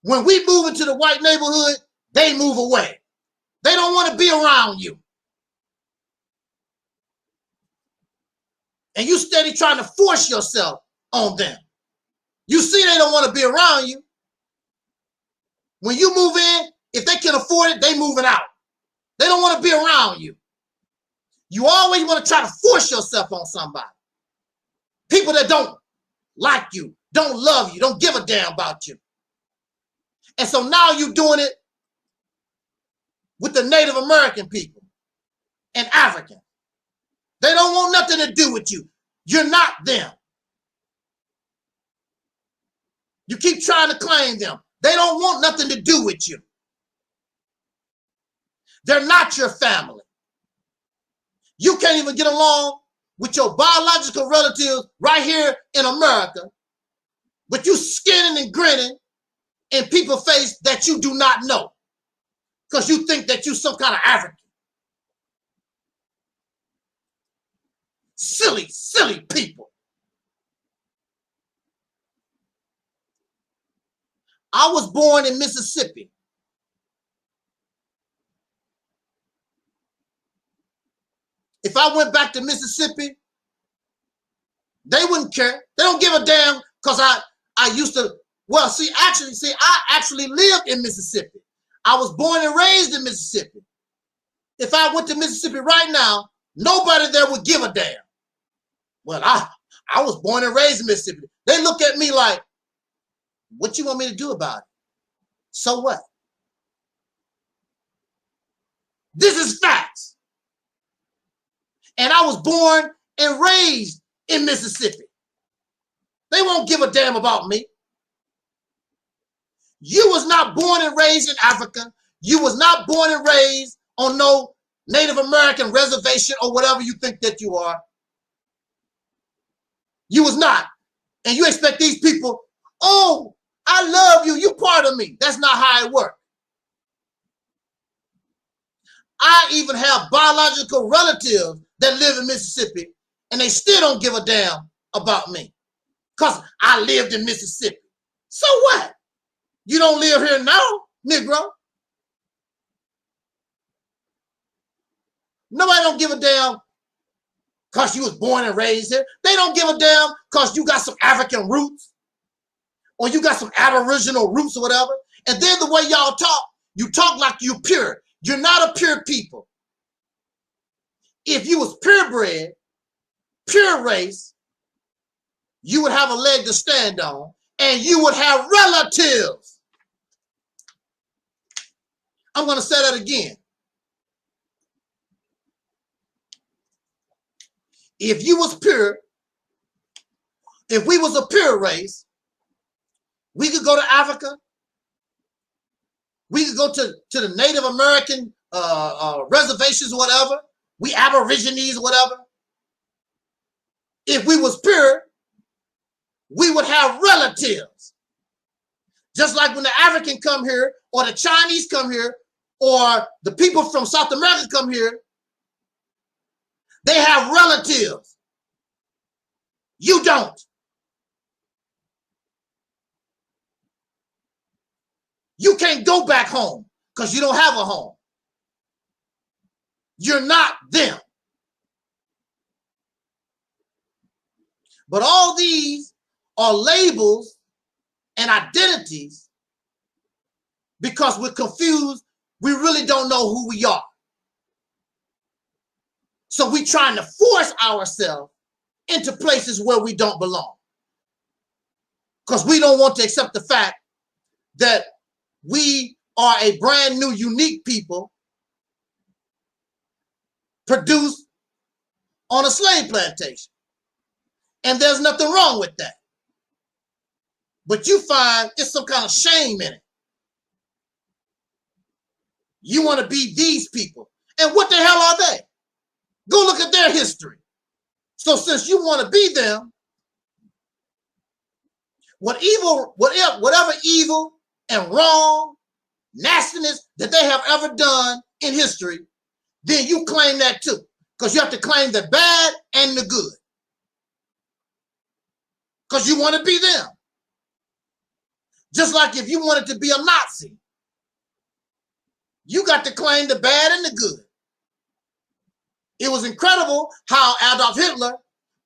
When we move into the white neighborhood, they move away. They don't want to be around you. And you steady trying to force yourself on them. You see they don't want to be around you. When you move in, if they can afford it, they moving out. They don't want to be around you. You always want to try to force yourself on somebody. People that don't like you, don't love you, don't give a damn about you. And so now you're doing it with the Native American people and African. They don't want nothing to do with you. You're not them. You keep trying to claim them. They don't want nothing to do with you. They're not your family. You can't even get along with your biological relatives right here in America, but you skinning and grinning in people's face that you do not know because you think that you some kind of African. Silly, silly people. I was born in Mississippi. If I went back to Mississippi, they wouldn't care. They don't give a damn because I used to, well, I actually lived in Mississippi. I was born and raised in Mississippi. If I went to Mississippi right now, nobody there would give a damn. Well, I was born and raised in Mississippi. They look at me like, what you want me to do about it? So what? This is facts. And I was born and raised in Mississippi. They won't give a damn about me. You was not born and raised in Africa. You was not born and raised on no Native American reservation or whatever you think that you are. You was not. And you expect these people, oh, I love you. You part of me. That's not how it works. I even have biological relatives that live in Mississippi, and they still don't give a damn about me because I lived in Mississippi. So what? You don't live here now, Negro. Nobody don't give a damn because you was born and raised here. They don't give a damn because you got some African roots or you got some Aboriginal roots or whatever. And then the way y'all talk, you talk like you're pure. You're not a pure people. If you was purebred, pure race, you would have a leg to stand on and you would have relatives. I'm going to say that again. If you was pure, if we was a pure race, we could go to Africa. We could go to the Native American reservations or whatever. We Aborigines or whatever. If we was pure, we would have relatives. Just like when the African come here or the Chinese come here or the people from South America come here, they have relatives. You don't. You can't go back home because you don't have a home. You're not them. But all these are labels and identities because we're confused. We really don't know who we are. So we're trying to force ourselves into places where we don't belong. Because we don't want to accept the fact that we are a brand new, unique people produced on a slave plantation. And there's nothing wrong with that. But you find it's some kind of shame in it. You want to be these people. And what the hell are they? Go look at their history. So since you want to be them, whatever evil and wrong, nastiness that they have ever done in history, then you claim that too. Because you have to claim the bad and the good. Because you want to be them. Just like if you wanted to be a Nazi, you got to claim the bad and the good. It was incredible how Adolf Hitler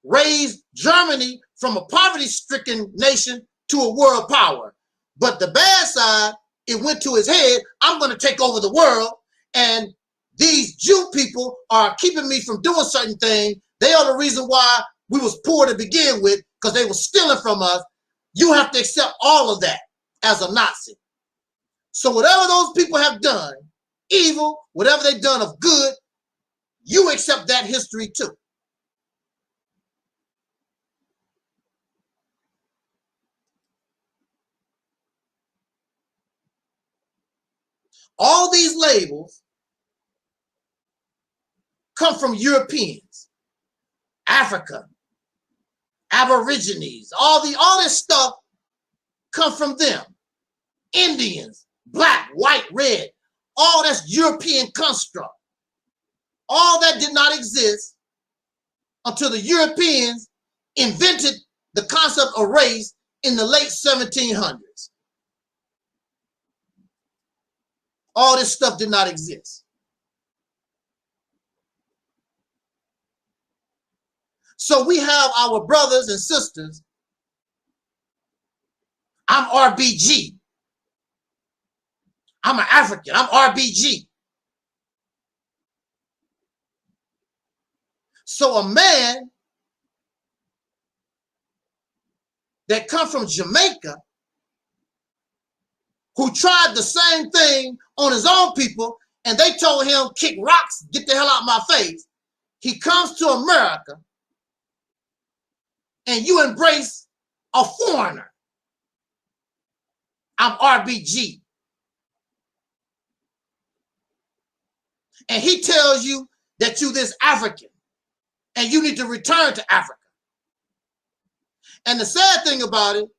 raised Germany from a poverty-stricken nation to a world power. But the bad side, it went to his head, I'm going to take over the world, and these Jew people are keeping me from doing certain things. They are the reason why we was poor to begin with, because they were stealing from us. You have to accept all of that as a Nazi. So whatever those people have done, evil, whatever they've done of good, you accept that history too. All these labels come from Europeans, Africa, Aborigines, all this stuff come from them. Indians, black, white, red, all that's European construct. All that did not exist until the Europeans invented the concept of race in the late 1700s. All this stuff did not exist. So we have our brothers and sisters. I'm RBG. I'm an African. I'm RBG. So a man that come from Jamaica who tried the same thing on his own people and they told him, kick rocks, get the hell out of my face. He comes to America and you embrace a foreigner. I'm RBG. And he tells you that you this African and you need to return to Africa. And the sad thing about it,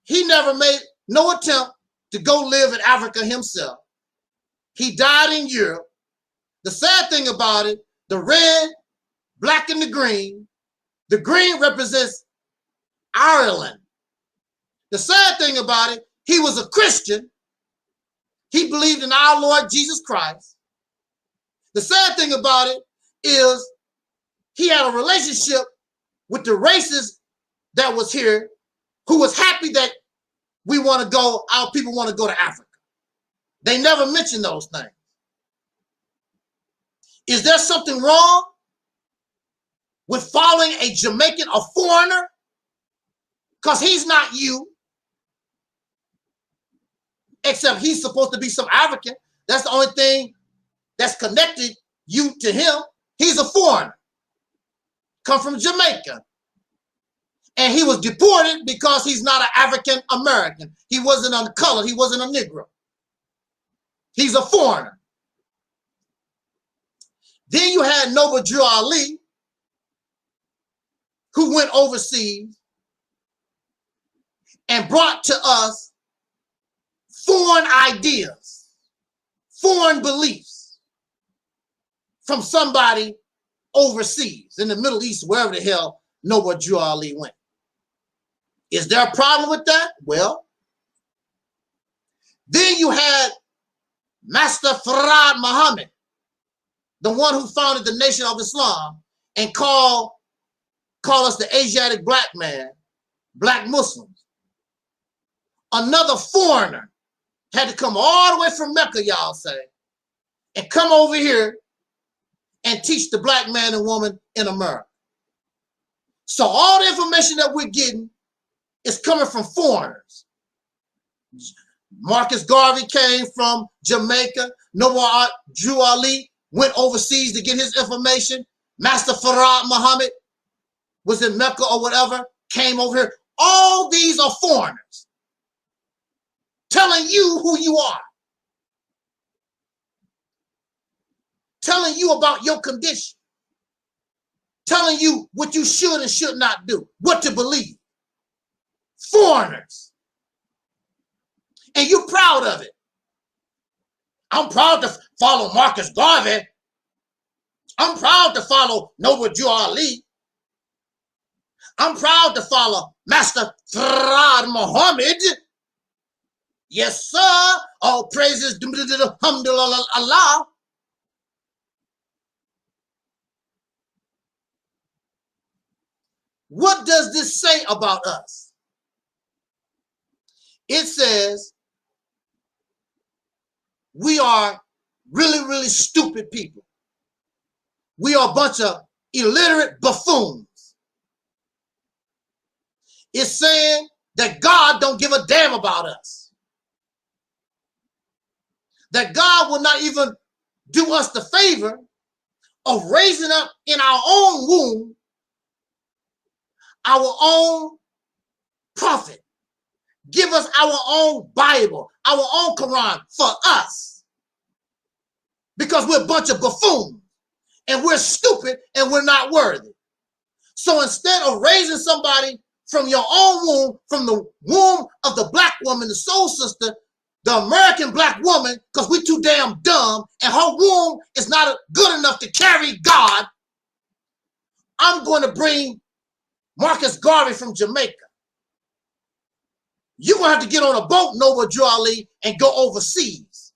he never made no attempt to go live in Africa himself. He died in Europe. The sad thing about it, the red, black, and the green represents Ireland. The sad thing about it, he was a Christian. He believed in our Lord Jesus Christ. The sad thing about it is he had a relationship with the racists that was here who was happy that we want to go, our people want to go to Africa. They never mentioned those things. Is there something wrong with following a Jamaican, a foreigner? Because he's not you. Except he's supposed to be some African. That's the only thing that's connected you to him. He's a foreigner. Come from Jamaica. And he was deported because he's not an African American. He wasn't uncolored. He wasn't a Negro. He's a foreigner. Then you had Noble Drew Ali, who went overseas and brought to us foreign ideas, foreign beliefs from somebody overseas in the Middle East, wherever the hell Noble Drew Ali went. Is there a problem with that? Well, then you had Master Farad Muhammad, the one who founded the Nation of Islam and call us the Asiatic black man, black Muslims. Another foreigner had to come all the way from Mecca, y'all say, and come over here and teach the black man and woman in America. So all the information that we're getting is coming from foreigners. Marcus Garvey came from Jamaica. Noble Drew Ali went overseas to get his information. Master Farad Muhammad was in Mecca or whatever, came over here. All these are foreigners telling you who you are, telling you about your condition, telling you what you should and should not do, what to believe. foreigners. And you're proud of it. I'm proud to follow Marcus Garvey. I'm proud to follow Noble Drew Ali. I'm proud to follow Master Farad Muhammad. Yes, sir. All praises to Allah. What does this say about us? It says we are really, really stupid people. We are a bunch of illiterate buffoons. It's saying that God don't give a damn about us. That God will not even do us the favor of raising up in our own womb our own prophet. Give us our own Bible, our own Quran for us. Because we're a bunch of buffoons and we're stupid and we're not worthy. So instead of raising somebody from your own womb, from the womb of the black woman, the soul sister, the American black woman, because we're too damn dumb and her womb is not good enough to carry God, I'm going to bring Marcus Garvey from Jamaica. You're going to have to get on a boat, Noble Drew Ali, and go overseas.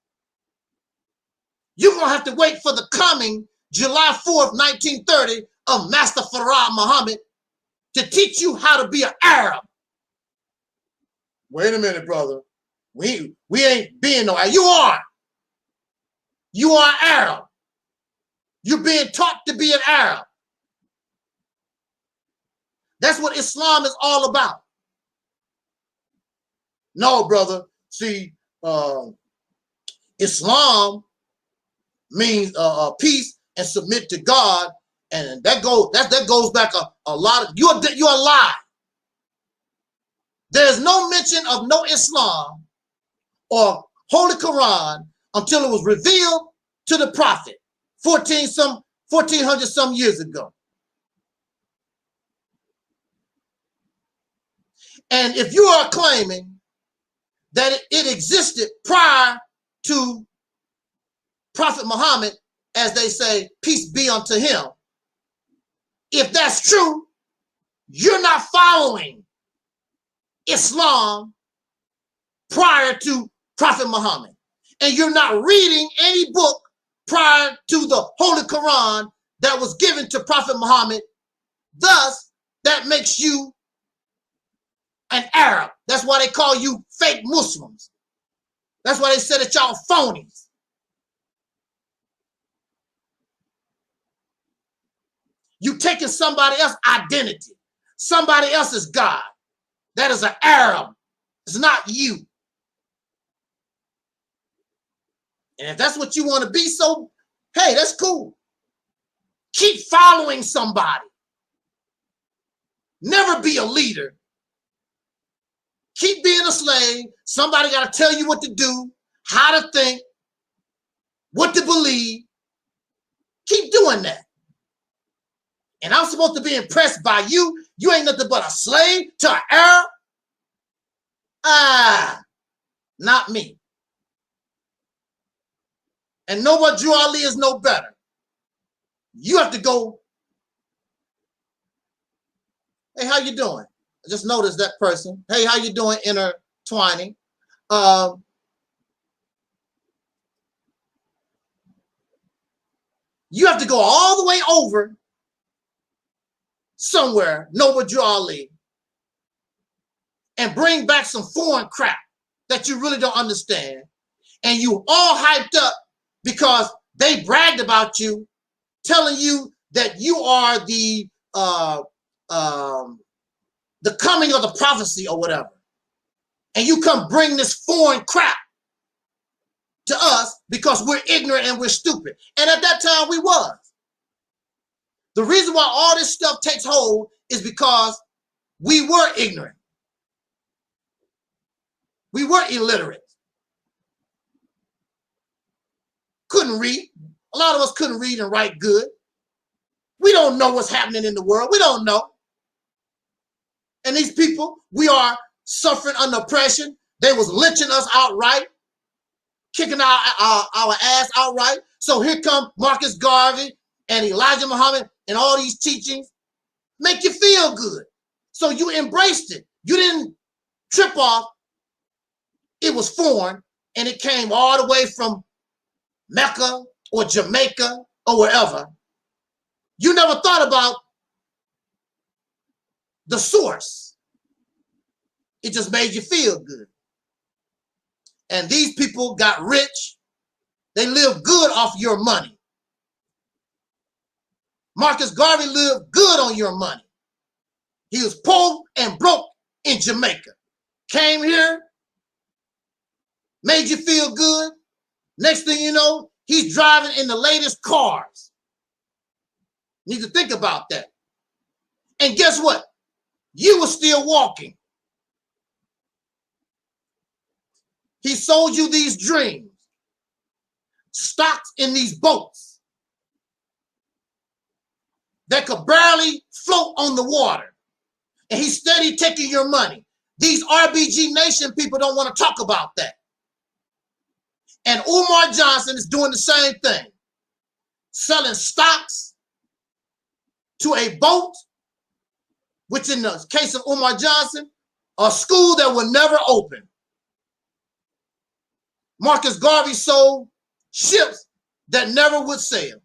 You're going to have to wait for the coming July 4th, 1930 of Master Farad Muhammad to teach you how to be an Arab. Wait a minute, brother. We ain't being no Arab. You are. You are Arab. You're being taught to be an Arab. That's what Islam is all about. No, brother. See, Islam means peace and submit to God, and that goes back a lot. You're a lie. There's no mention of no Islam or Holy Quran until it was revealed to the Prophet 1400 some years ago. And if you are claiming that it existed prior to Prophet Muhammad, as they say, peace be unto him, if that's true, you're not following Islam prior to Prophet Muhammad. And you're not reading any book prior to the Holy Quran that was given to Prophet Muhammad. Thus, that makes you an Arab. That's why they call you fake Muslims. That's why they said that y'all phonies. You taking somebody else's identity, somebody else's God. That is an Arab. It's not you. And if that's what you want to be, so hey, that's cool. Keep following somebody. Never be a leader. Keep being a slave. Somebody got to tell you what to do, how to think, what to believe. Keep doing that. And I'm supposed to be impressed by you. You ain't nothing but a slave to an Arab. Not me. And Noble Drew Ali is no better. You have to go. Hey, how you doing? I just noticed that person. Hey, how you doing, intertwining? You have to go all the way over somewhere, Noble Drew Ali, and bring back some foreign crap that you really don't understand. And you all hyped up because they bragged about you, telling you that you are the coming of the prophecy or whatever. And you come bring this foreign crap to us because we're ignorant and we're stupid. And at that time we was. The reason why all this stuff takes hold is because we were ignorant. We were illiterate. Couldn't read. A lot of us couldn't read and write good. We don't know what's happening in the world. We don't know. And these people, we are suffering under oppression. They was lynching us outright, kicking our ass outright. So here come Marcus Garvey and Elijah Muhammad and all these teachings make you feel good. So you embraced it. You didn't trip off. It was foreign, and it came all the way from Mecca or Jamaica or wherever. You never thought about the source. It just made you feel good. And these people got rich. They lived good off your money. Marcus Garvey lived good on your money. He was poor and broke in Jamaica. Came here, made you feel good. Next thing you know, he's driving in the latest cars. You need to think about that. And guess what? You were still walking. He sold you these dreams, stocks in these boats that could barely float on the water. And he's steady taking your money. These RBG Nation people don't want to talk about that. And Umar Johnson is doing the same thing, selling stocks to a boat, which in the case of Umar Johnson, a school that will never open. Marcus Garvey sold ships that never would sail.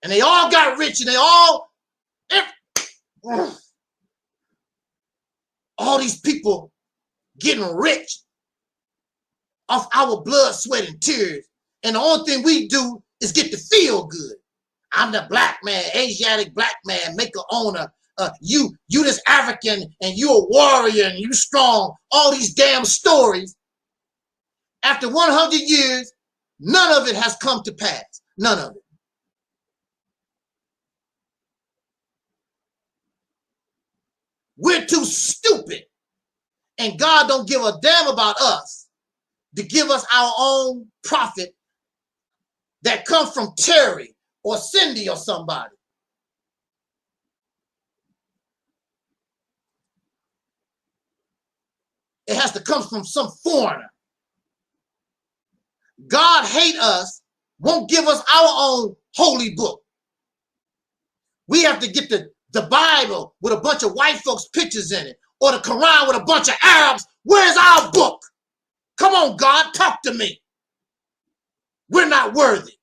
And they all got rich, and they all these people getting rich off our blood, sweat, and tears. And the only thing we do is get to feel good. I'm the black man, Asiatic black man, maker owner. You this African, and you a warrior, and you strong. All these damn stories. After 100 years, none of it has come to pass. None of it. We're too stupid. And God don't give a damn about us to give us our own profit that comes from Terry or Cindy or somebody. It has to come from some foreigner. God hate us, won't give us our own holy book. We have to get the Bible with a bunch of white folks' pictures in it, or the Quran with a bunch of Arabs. Where's our book? Come on, God, talk to me. We're not worthy.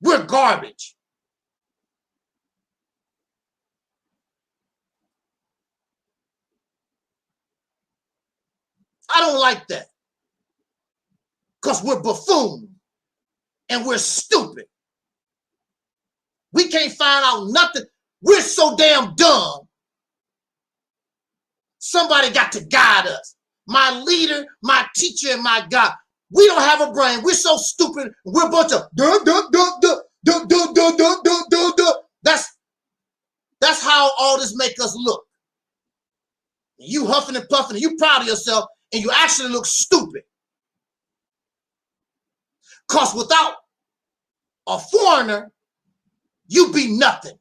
We're garbage. I don't like that. Because we're buffoons and we're stupid. We can't find out nothing. We're so damn dumb. Somebody got to guide us. My leader, my teacher, and my God. We don't have a brain. We're so stupid. We're a bunch of That's how all this make us look. You huffing and puffing, and you proud of yourself, and you actually look stupid. Because without a foreigner, you be nothing.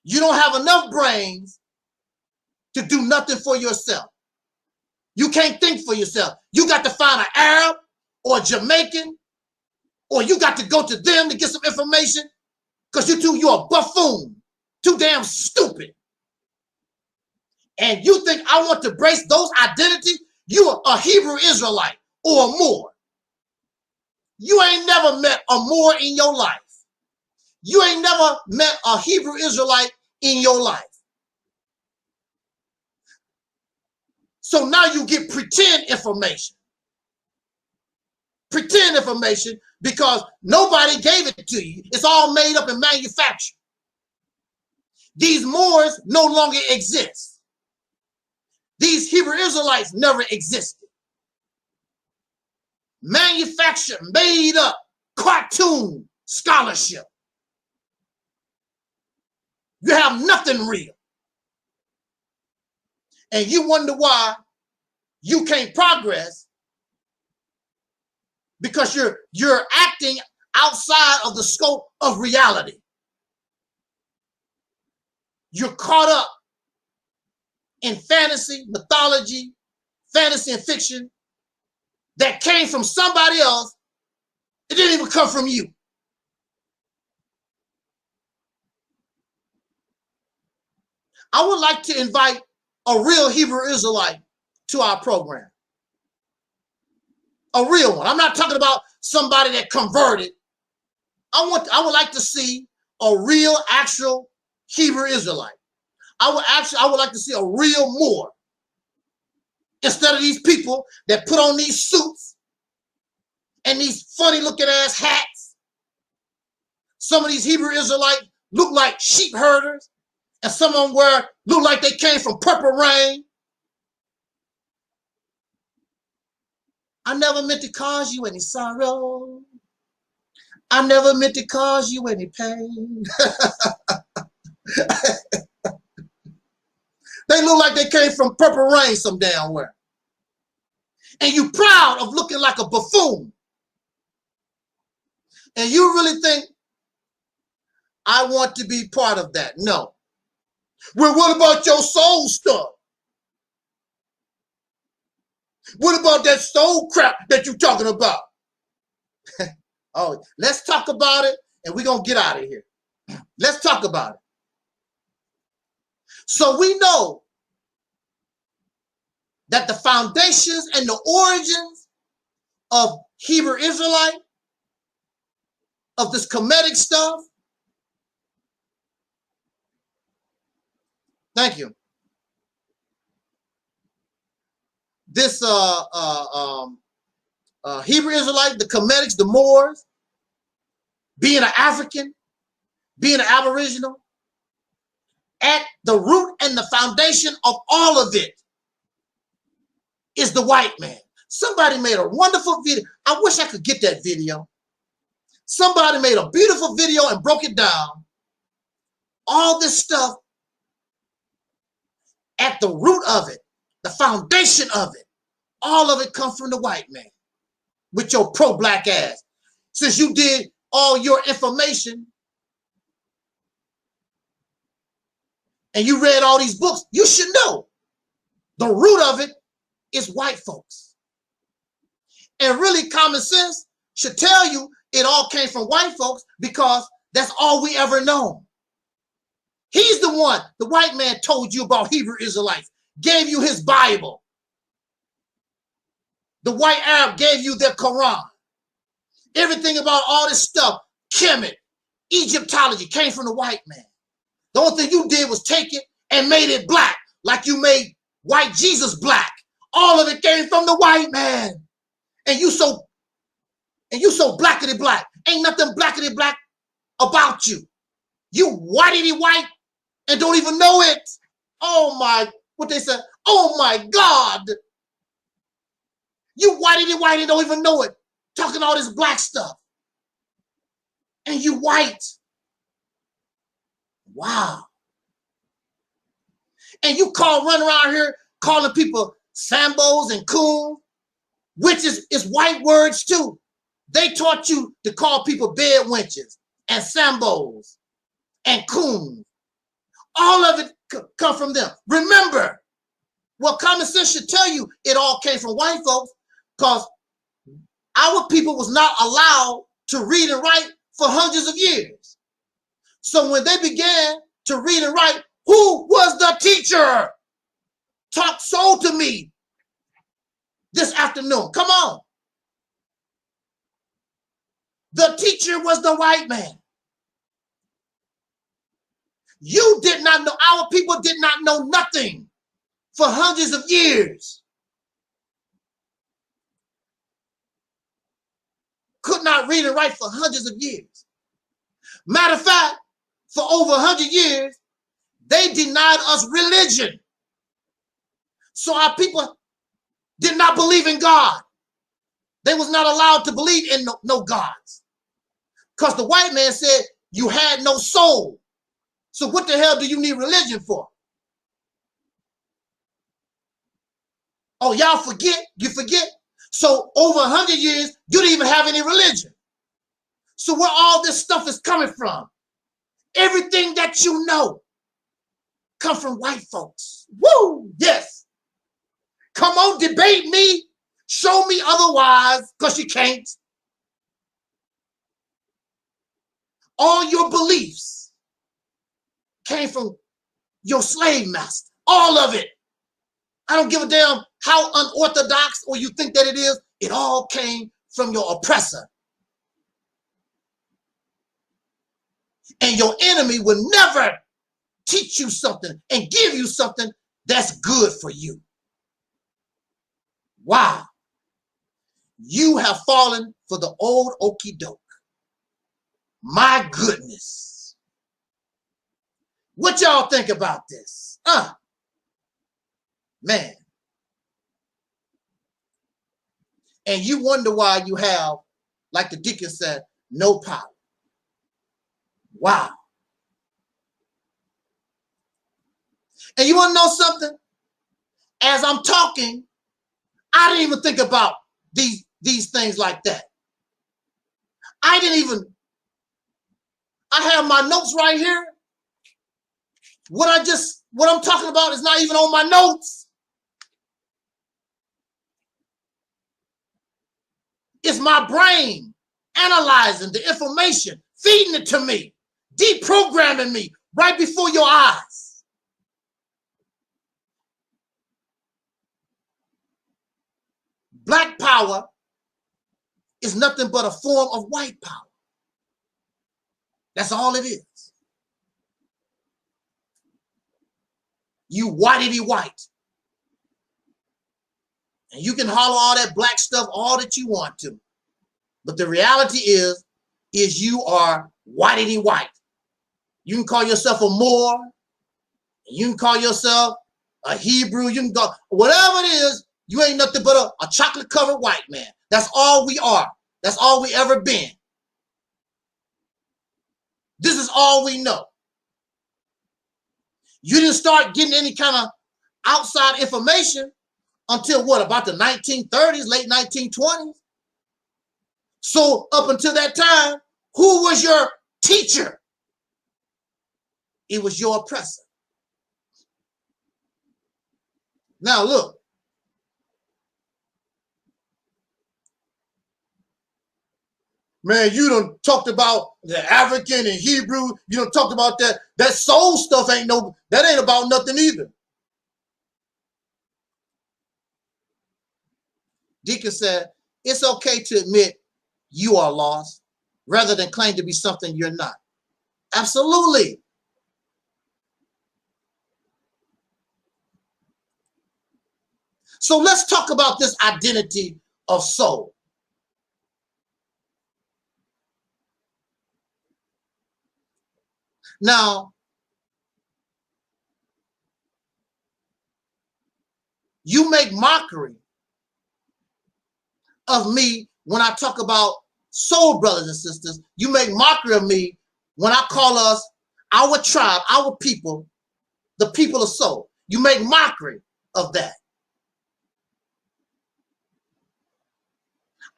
You don't have enough brains to do nothing for yourself. You can't think for yourself. You got to find an Arab or a Jamaican, or you got to go to them to get some information, because you're a buffoon, too damn stupid. And you think I want to embrace those identities? You're a Hebrew Israelite or a Moor. You ain't never met a Moor in your life. You ain't never met a Hebrew Israelite in your life. So now you get pretend information. Pretend information because nobody gave it to you. It's all made up and manufactured. These Moors no longer exist. These Hebrew Israelites never existed. Manufactured, made up, cartoon scholarship. You have nothing real. And you wonder why you can't progress, because you're acting outside of the scope of reality. You're caught up in fantasy, mythology, fantasy and fiction that came from somebody else, it didn't even come from you. I would like to invite a real Hebrew Israelite to our program. A real one. I'm not talking about somebody that converted. I would like to see a real, actual Hebrew Israelite. I would like to see a real Moor. Instead of these people that put on these suits and these funny looking ass hats. Some of these Hebrew Israelites look like sheep herders, and some of them look like they came from Purple Rain. I never meant to cause you any sorrow. I never meant to cause you any pain. They look like they came from Purple Rain some damn where. And you proud of looking like a buffoon. And you really think I want to be part of that? No. Well, what about your soul stuff? What about that soul crap that you're talking about? Oh, let's talk about it and we're going to get out of here. Let's talk about it. So we know that the foundations and the origins of Hebrew Israelite, of this Kemetic stuff. Thank you. This Hebrew Israelite, the Kemetics, the Moors, being an African, being an Aboriginal, at the root and the foundation of all of it is the white man. Somebody made a wonderful video. I wish I could get that video. Somebody made a beautiful video and broke it down. All this stuff at the root of it, the foundation of it, all of it comes from the white man with your pro-black ass. Since you did all your information and you read all these books, you should know the root of it is white folks. And really common sense should tell you it all came from white folks because that's all we ever known. He's the one, the white man told you about Hebrew Israelites, gave you his Bible. The white Arab gave you their Quran. Everything about all this stuff, Kemet, Egyptology came from the white man. The only thing you did was take it and made it black, like you made white Jesus black. All of it came from the white man. And you so blackity black. Ain't nothing blackity black about you. You whitey white and don't even know it. Oh my, what they said, oh my God. You whitey white and don't even know it. Talking all this black stuff. And you white. Wow. And you run around here calling people Sambos and coons, which is white words too. They taught you to call people bed wenches and Sambos and coons. All of it come from them. Remember, what common sense should tell you, it all came from white folks because our people was not allowed to read and write for hundreds of years. So when they began to read and write, who was the teacher? Talk soul to me this afternoon. Come on. The teacher was the white man. You did not know, our people did not know nothing for hundreds of years. Could not read and write for hundreds of years. Matter of fact, for over 100 years, they denied us religion. So our people did not believe in God. They was not allowed to believe in no gods. Because the white man said you had no soul. So what the hell do you need religion for? Oh, y'all forget? You forget? So over 100 years, you didn't even have any religion. So where all this stuff is coming from, everything that you know, come from white folks. Woo, yes. Come on, debate me. Show me otherwise, because you can't. All your beliefs came from your slave master. All of it. I don't give a damn how unorthodox or you think that it is. It all came from your oppressor. And your enemy will never teach you something and give you something that's good for you. Wow. You have fallen for the old okie doke. My goodness. What y'all think about this? Man. And you wonder why you have, like the deacon said, no power. Wow. And you want to know something? As I'm talking, I didn't even think about these things like that. I have my notes right here. What I'm talking about is not even on my notes. It's my brain analyzing the information, feeding it to me, deprogramming me right before your eyes. Black power is nothing but a form of white power. That's all it is. You whitey white. And you can holler all that black stuff all that you want to. But the reality is you are whitey white. You can call yourself a Moor. You can call yourself a Hebrew. You can go, whatever it is, you ain't nothing but a chocolate covered white man. That's all we are. That's all we ever been. This is all we know. You didn't start getting any kind of outside information until what, about the 1930s, late 1920s? So up until that time, who was your teacher? It was your oppressor. Now look. Man, you done talked about the African and Hebrew. You done talked about that. That soul stuff ain't about nothing either. Deacon said, it's okay to admit you are lost rather than claim to be something you're not. Absolutely. So let's talk about this identity of soul. Now, you make mockery of me when I talk about soul brothers and sisters. You make mockery of me when I call us, our tribe, our people, the people of soul. You make mockery of that.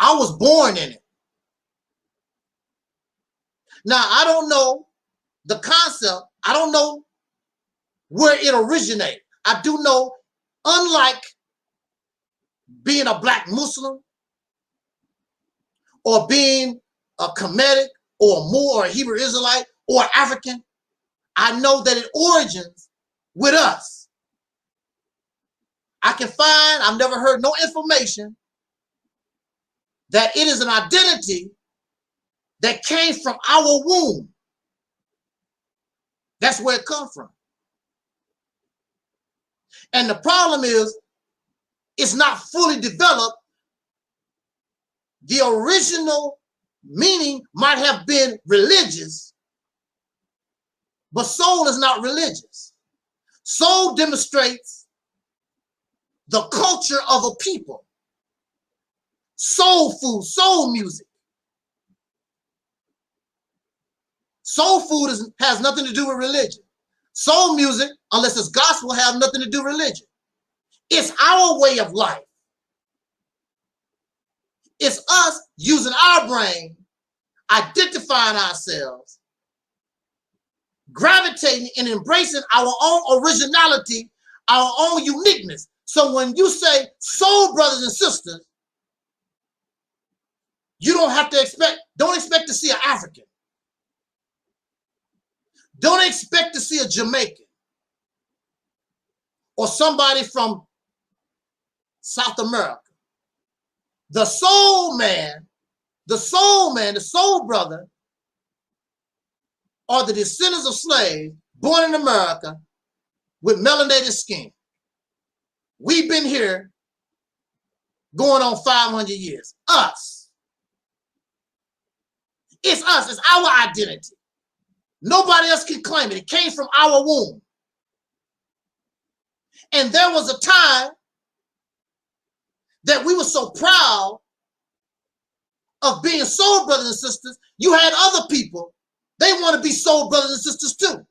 I was born in it. Now, I don't know the concept. I don't know where it originated. I do know, unlike being a black Muslim or being a Kemetic or a Moor or a Hebrew Israelite or African, I know that it origins with us. I've never heard no information that it is an identity that came from our womb. That's where it comes from. And the problem is, it's not fully developed. The original meaning might have been religious, but soul is not religious. Soul demonstrates the culture of a people. Soul food, soul music. Soul food has nothing to do with religion. Soul music, unless it's gospel, has nothing to do with religion. It's our way of life. It's us using our brain, identifying ourselves, gravitating and embracing our own originality, our own uniqueness. So when you say soul brothers and sisters, you don't have to don't expect to see an African. Don't expect to see a Jamaican or somebody from South America. The soul man, the soul brother, are the descendants of slaves born in America with melanated skin. We've been here going on 500 years. Us. It's us. It's our identity. Nobody else can claim it. It came from our womb. And there was a time that we were so proud of being soul brothers and sisters. You had other people, they want to be soul brothers and sisters too.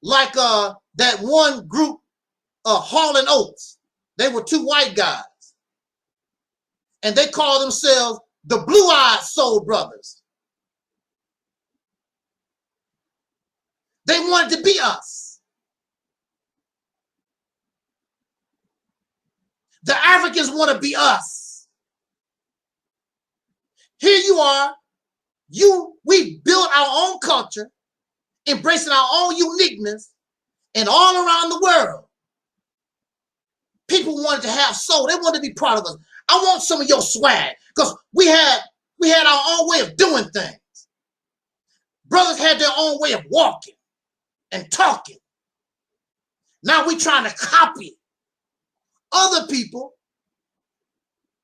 Like that one group, Hall and Oates. They were two white guys. And they called themselves the Blue-Eyed Soul Brothers. They wanted to be us. The Africans want to be us. Here you are. We built our own culture, embracing our own uniqueness, and all around the world, people wanted to have soul. They wanted to be proud of us. I want some of your swag, because we had our own way of doing things. Brothers had their own way of walking and talking. Now we trying to copy other people,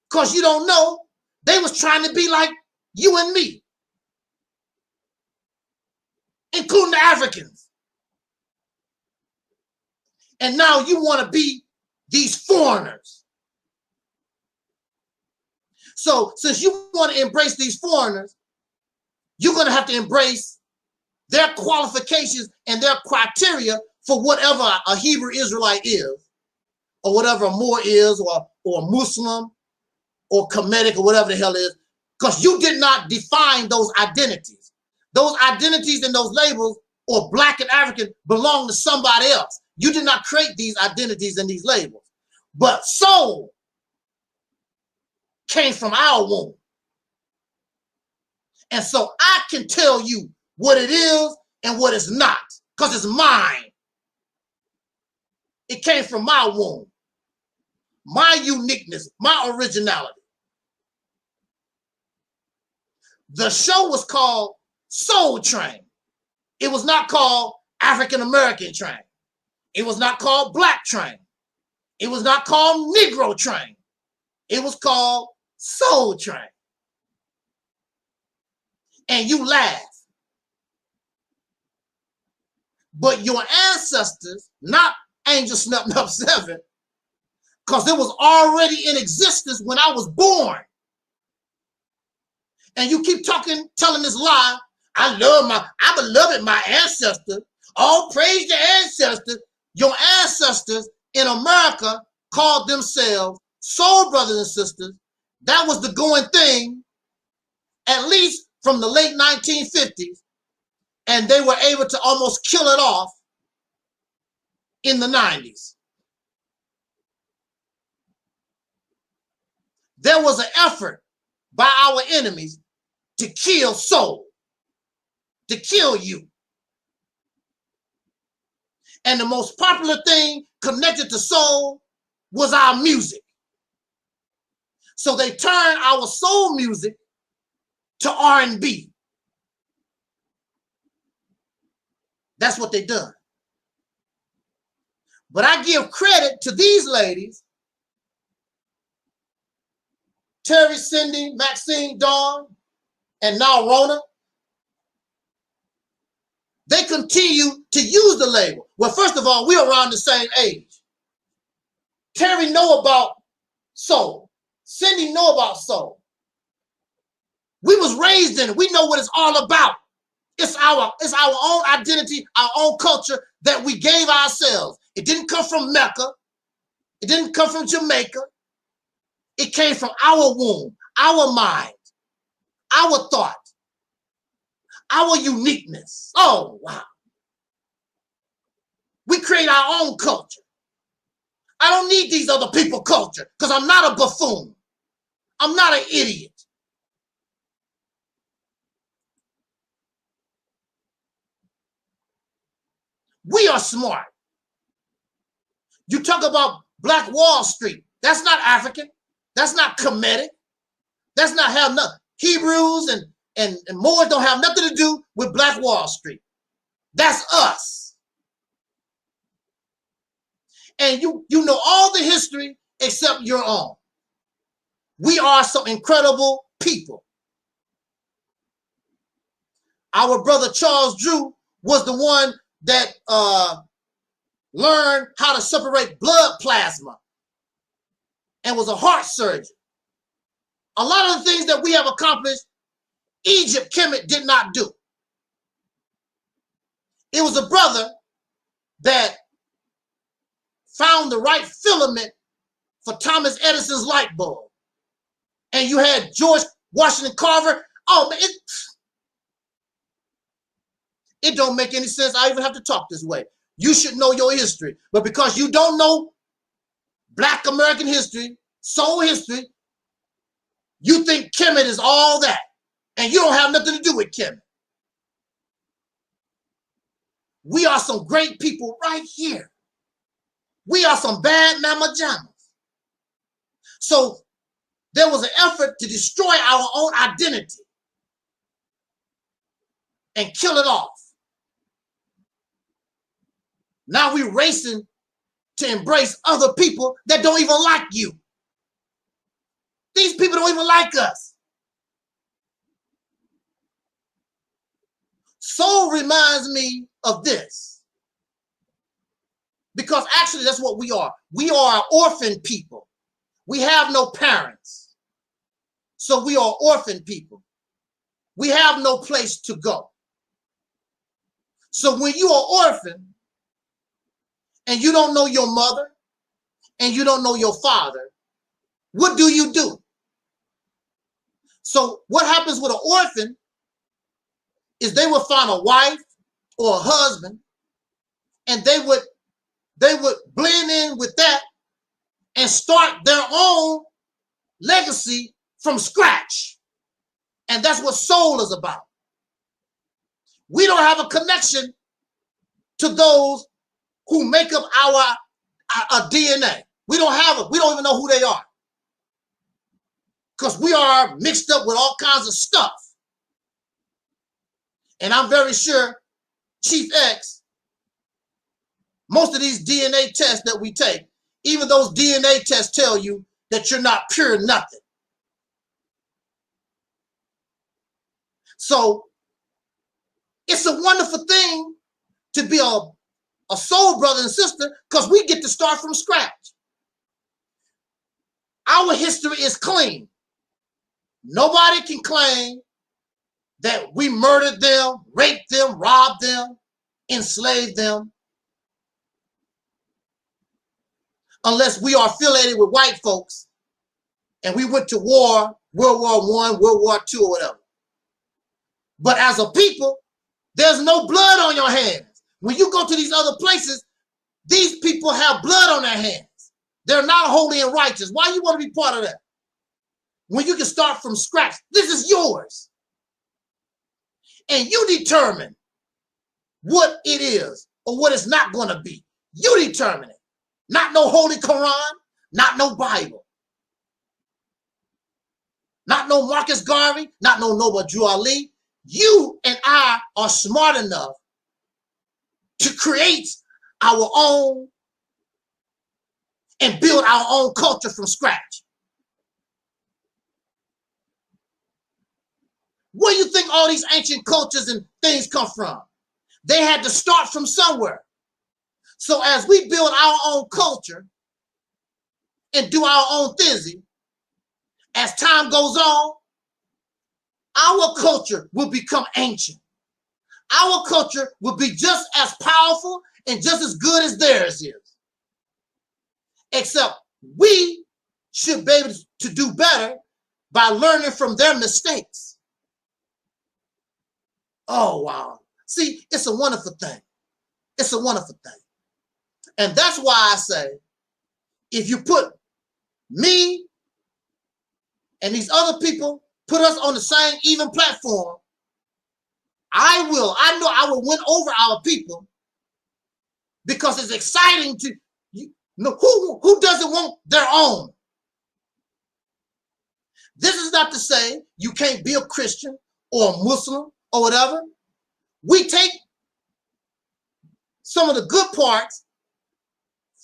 because you don't know, they was trying to be like you and me, including the Africans. And now you want to be these foreigners. So since you want to embrace these foreigners, you're going to have to embrace their qualifications and their criteria for whatever a Hebrew Israelite is, or whatever a Moor is, or a Muslim, or Kemetic, or whatever the hell is, because you did not define those identities. Those identities and those labels, or black and African, belong to somebody else. You did not create these identities and these labels. But soul came from our womb. And so I can tell you what it is and what it's not, because it's mine. It came from my womb, my uniqueness, my originality. The show was called Soul Train. It was not called African American Train. It was not called Black Train. It was not called Negro Train. It was called Soul Train. And you laugh. But your ancestors, not Angel Snub Nub 7, because it was already in existence when I was born. And you keep telling this lie. I beloved my ancestors. All praise the ancestors. Your ancestors in America called themselves soul brothers and sisters. That was the going thing, at least from the late 1950s. And they were able to almost kill it off in the 90s. There was an effort by our enemies to kill soul, to kill you. And the most popular thing connected to soul was our music. So they turned our soul music to R&B. That's what they done. But I give credit to these ladies, Terry, Cindy, Maxine, Dawn, and now Rona. They continue to use the label. Well, first of all, we're around the same age. Terry know about soul. Cindy know about soul. We was raised in it. We know what it's all about. It's our own identity, our own culture that we gave ourselves. It didn't come from Mecca. It didn't come from Jamaica. It came from our womb, our mind, our thought, our uniqueness. Oh, wow. We create our own culture. I don't need these other people's culture because I'm not a buffoon. I'm not an idiot. We are smart. You talk about Black Wall Street. That's not African. That's not Kemetic. That's not have nothing. Hebrews and Moors don't have nothing to do with Black Wall Street. That's us. And you know all the history except your own. We are some incredible people. Our brother Charles Drew was the one that learned how to separate blood plasma and was a heart surgeon. A lot of the things that we have accomplished, Egypt, Kemet did not do. It was a brother that found the right filament for Thomas Edison's light bulb. And you had George Washington Carver. Oh, man, it don't make any sense. I even have to talk this way. You should know your history. But because you don't know Black American history, soul history, you think Kemet is all that. And you don't have nothing to do with Kemet. We are some great people right here. We are some bad mama jammas. So there was an effort to destroy our own identity and kill it off. Now we're racing to embrace other people that don't even like you. These people don't even like us. Soul reminds me of this. Because actually that's what we are. We are orphan people. We have no parents. So we are orphan people. We have no place to go. So when you are orphan and you don't know your mother and you don't know your father, what do you do? So what happens with an orphan is they would find a wife or a husband and they would blend in with that and start their own legacy from scratch. And that's what soul is about. We don't have a connection to those who make up our DNA. We don't have it. We don't even know who they are. Because we are mixed up with all kinds of stuff. And I'm very sure Chief X, most of these DNA tests that we take, even those DNA tests tell you that you're not pure nothing. So it's a wonderful thing to be a soul brother and sister because we get to start from scratch. Our history is clean. Nobody can claim that we murdered them, raped them, robbed them, enslaved them, unless we are affiliated with white folks and we went to war, World War I, World War II, or whatever. But as a people, there's no blood on your hands. When you go to these other places, these people have blood on their hands. They're not holy and righteous. Why you want to be part of that? When you can start from scratch, this is yours. And you determine what it is or what it's not going to be. You determine it. Not no Holy Quran, not no Bible. Not no Marcus Garvey, not no Noble Drew Ali. You and I are smart enough to create our own and build our own culture from scratch. Where do you think all these ancient cultures and things come from? They had to start from somewhere. So as we build our own culture and do our own thing, as time goes on, our culture will become ancient. Our culture will be just as powerful and just as good as theirs is. Except we should be able to do better by learning from their mistakes. Oh, wow. See, it's a wonderful thing. It's a wonderful thing. And that's why I say, if you put me and these other people, put us on the same even platform, I know I will win over our people, because it's exciting to, who doesn't want their own? This is not to say you can't be a Christian or a Muslim or whatever. We take some of the good parts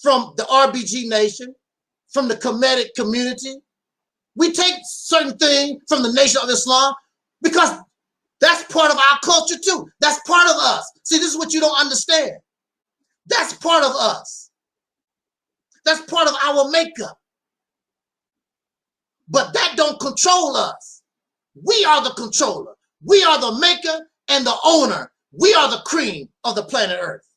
from the RBG nation, from the Kemetic community. We take certain things from the Nation of Islam, because that's part of our culture too. That's part of us. See, this is what you don't understand. That's part of us. That's part of our makeup. But that don't control us. We are the controller. We are the maker and the owner. We are the cream of the planet Earth.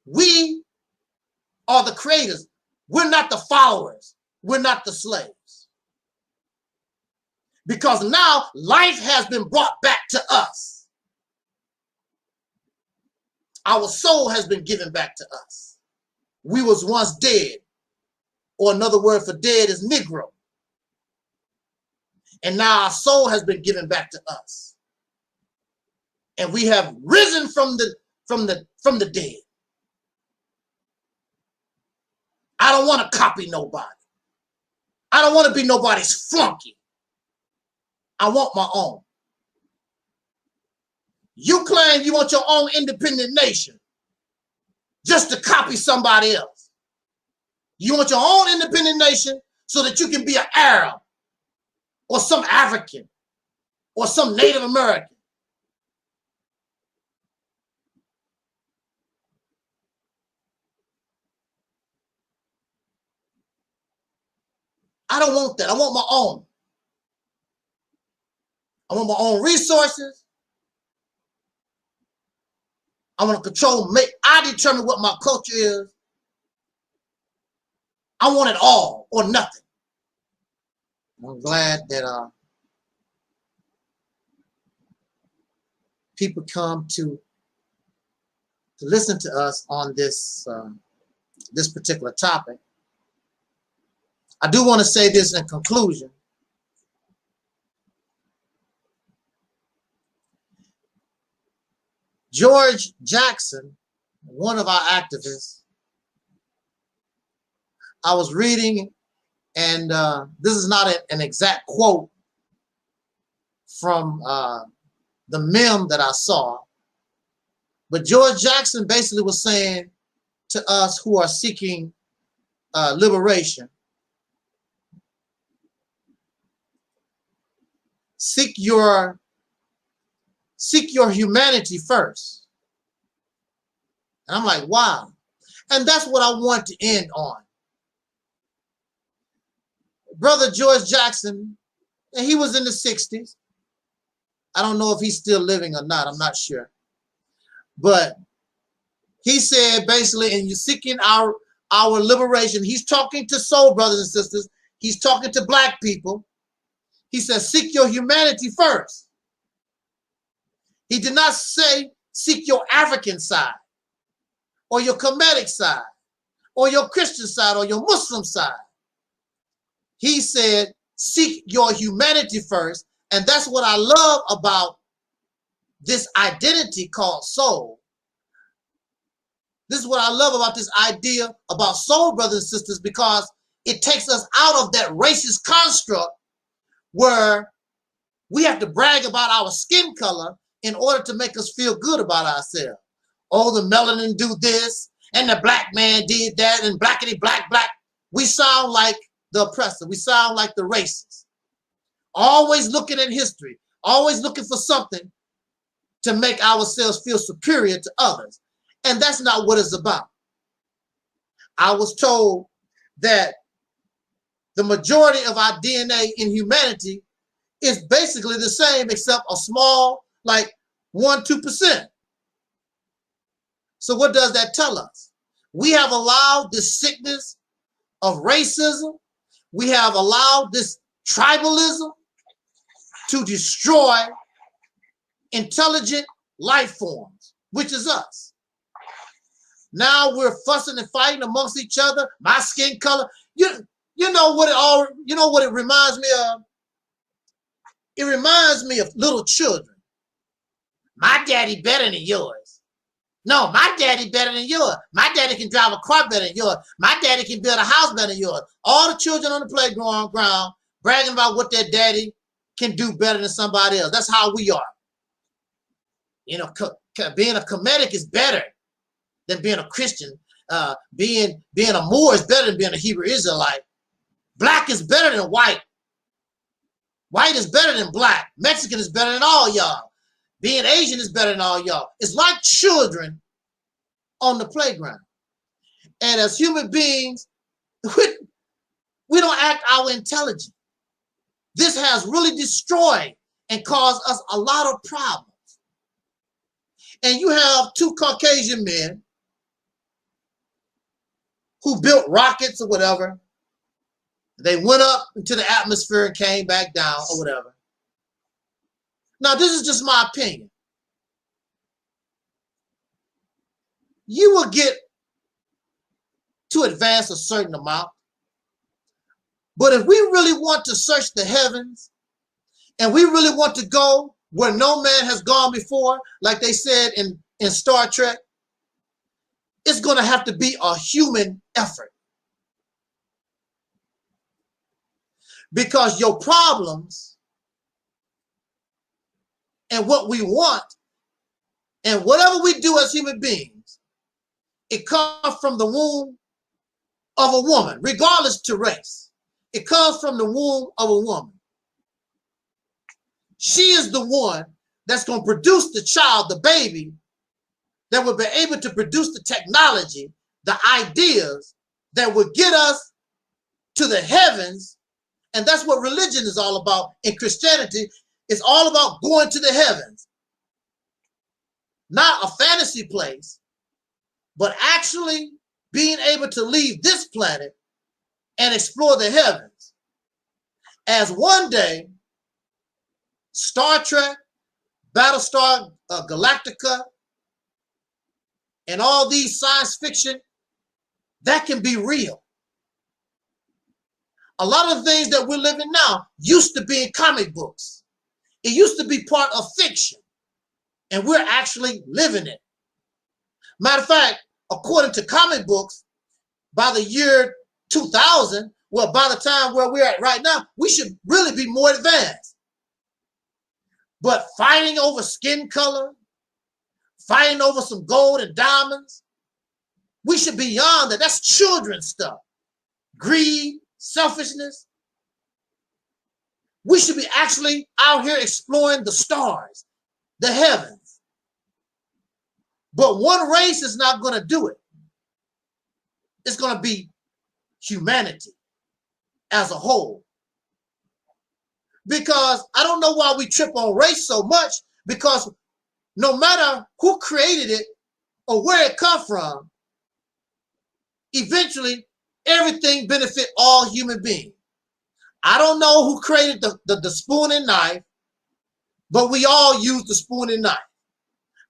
We are the creators. We're not the followers. We're not the slaves. Because now life has been brought back to us. Our soul has been given back to us. We was once dead, or another word for dead is Negro. And now our soul has been given back to us. And we have risen from the dead. I don't want to copy nobody. I don't want to be nobody's flunky. I want my own. You claim you want your own independent nation just to copy somebody else. You want your own independent nation so that you can be an Arab or some African or some Native American. I don't want that. I want my own. I want my own resources. I want to control, I determine what my culture is. I want it all or nothing. I'm glad that people come to listen to us on this this particular topic. I do want to say this in conclusion. George Jackson, one of our activists, I was reading, and this is not an exact quote from the meme that I saw, but George Jackson basically was saying to us who are seeking liberation, seek your humanity first. And I'm like, wow. And that's what I want to end on. Brother George Jackson, and he was in the 60s. I don't know if he's still living or not. I'm not sure. But he said basically, and you're seeking our liberation. He's talking to soul brothers and sisters. He's talking to black people. He says, seek your humanity first. He did not say, seek your African side, or your Kemetic side, or your Christian side, or your Muslim side. He said, seek your humanity first. And that's what I love about this identity called soul. This is what I love about this idea about soul brothers and sisters, because it takes us out of that racist construct where we have to brag about our skin color in order to make us feel good about ourselves. Oh, the melanin do this, and the black man did that, and blackity black. We sound like the oppressor. We sound like the racist. Always looking at history, always looking for something to make ourselves feel superior to others. And that's not what it's about. I was told that the majority of our DNA in humanity is basically the same, except a small, like 1-2%. So what does that tell us? We have allowed this sickness of racism. We have allowed this tribalism to destroy intelligent life forms, which is us. Now we're fussing and fighting amongst each other. My skin color. You know what it reminds me of? It reminds me of little children. My daddy better than yours. No, my daddy better than yours. My daddy can drive a car better than yours. My daddy can build a house better than yours. All the children on the playground bragging about what their daddy can do better than somebody else. That's how we are. You know, being a Kemetic is better than being a Christian. Being a Moor is better than being a Hebrew Israelite. Black is better than white. White is better than black. Mexican is better than all y'all. Being Asian is better than all y'all. It's like children on the playground. And as human beings, we don't act our intelligence. This has really destroyed and caused us a lot of problems. And you have two Caucasian men who built rockets or whatever. They went up into the atmosphere and came back down or whatever. Now, this is just my opinion. You will get to advance a certain amount. But if we really want to search the heavens and we really want to go where no man has gone before, like they said in Star Trek, it's going to have to be a human effort. Because your problems and what we want and whatever we do as human beings, it comes from the womb of a woman, regardless to race. It comes from the womb of a woman. She is the one that's going to produce the child, the baby, that will be able to produce the technology, the ideas that will get us to the heavens. And that's what religion is all about. In Christianity, it's all about going to the heavens. Not a fantasy place, but actually being able to leave this planet and explore the heavens. As one day, Star Trek, Battlestar Galactica, and all these science fiction, that can be real. A lot of things that we're living now used to be in comic books. It used to be part of fiction, and we're actually living it. Matter of fact, according to comic books, by the year 2000, well, by the time where we're at right now, we should really be more advanced. But fighting over skin color, fighting over some gold and diamonds, we should be beyond that. That's children's stuff. Greed, selfishness. We should be actually out here exploring the stars, the heavens. But one race is not going to do it. It's going to be humanity as a whole. Because I don't know why we trip on race so much, because no matter who created it or where it come from, eventually everything benefit all human beings. I don't know who created the spoon and knife, but we all use the spoon and knife.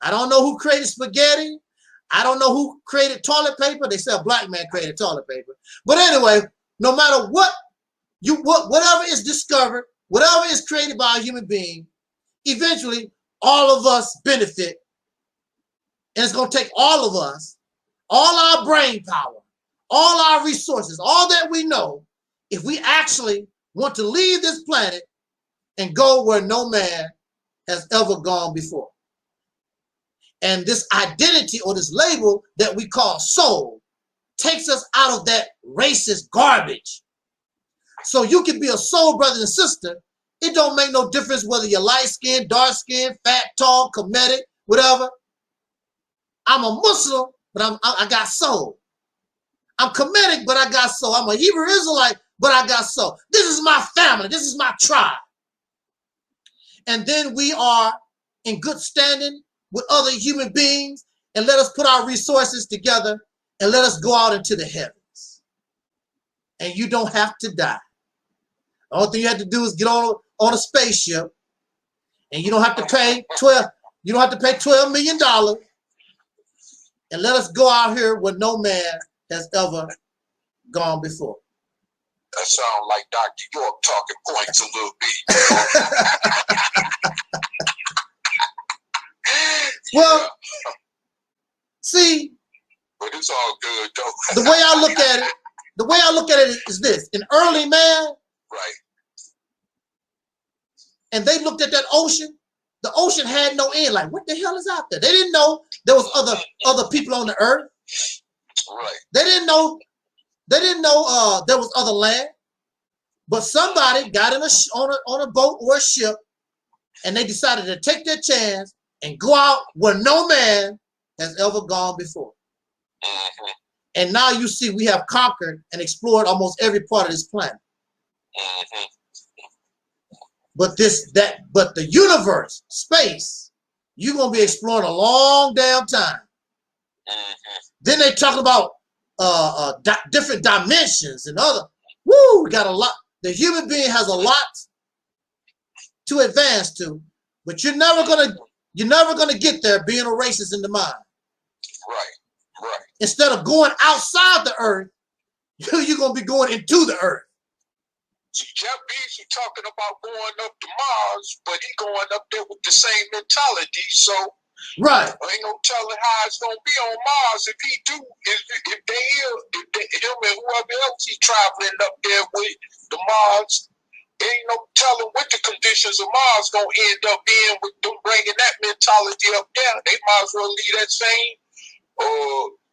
I don't know who created spaghetti. I don't know who created toilet paper. They say a black man created toilet paper. But anyway, no matter whatever is discovered, whatever is created by a human being, eventually all of us benefit. And it's going to take all of us, all our brain power, all our resources, all that we know, if we actually want to leave this planet and go where no man has ever gone before. And this identity or this label that we call soul takes us out of that racist garbage. So you can be a soul brother and sister. It don't make no difference whether you're light skinned, dark skinned, fat, tall, Kemetic, whatever. I'm a Muslim, but I got soul. I'm Kemetic, but I got soul. I'm a Hebrew Israelite, but I got soul. This is my family. This is my tribe. And then we are in good standing with other human beings, and let us put our resources together and let us go out into the heavens. And you don't have to die. All thing you have to do is get on a spaceship, and you don't have to pay $12 million, and let us go out here where no man has ever gone before. That sounds like Dr. York talking points a little bit. Well, see, but it's all good though. the way I look at it is this: an early man, right? And they looked at that ocean. The ocean had no end. Like, what the hell is out there? They didn't know there was other people on the earth. Right. They didn't know there was other land. But somebody got on a boat or a ship, and they decided to take their chance and go out where no man has ever gone before. Mm-hmm. And now you see we have conquered and explored almost every part of this planet. Mm-hmm. But the universe, space, you're gonna be exploring a long damn time. Mm-hmm. Then they talk about different dimensions and other. Woo, we got a lot. The human being has a lot to advance to, but you're never gonna get there being a racist in the mind. Right, right. Instead of going outside the earth, you're gonna be going into the earth. See, Jeff Bezos talking about going up to Mars, but he going up there with the same mentality. So, right, ain't no telling how it's gonna be on Mars if he do. If him and whoever else he traveling up there with the Mars, ain't no telling what the conditions of Mars gonna end up being with them bringing that mentality up there. They might as well leave that same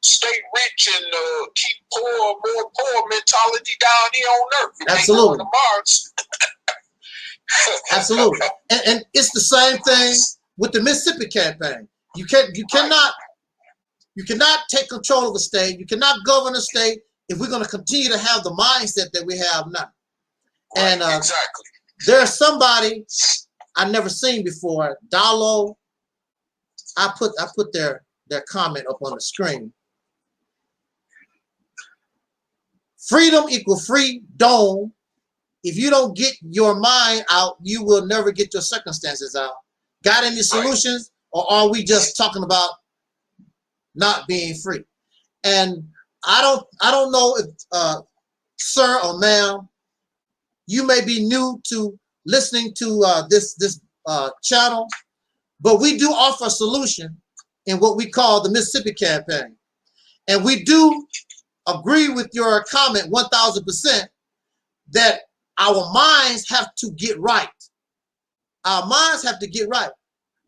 stay rich and keep more poor mentality down here on Earth. If absolutely. They go to Mars. Absolutely. And it's the same thing with the Mississippi campaign. You cannot take control of a state. You cannot govern a state if we're going to continue to have the mindset that we have now. Right, and exactly. There's somebody I never seen before. Dalo. I put their comment up on the screen. Freedom equal freedom. If you don't get your mind out, you will never get your circumstances out. Got any solutions, or are we just talking about not being free? And I don't know if sir or ma'am, you may be new to listening to this channel, but we do offer a solution in what we call the Mississippi campaign. And we do agree with your comment 1000% that our minds have to get right. Our minds have to get right,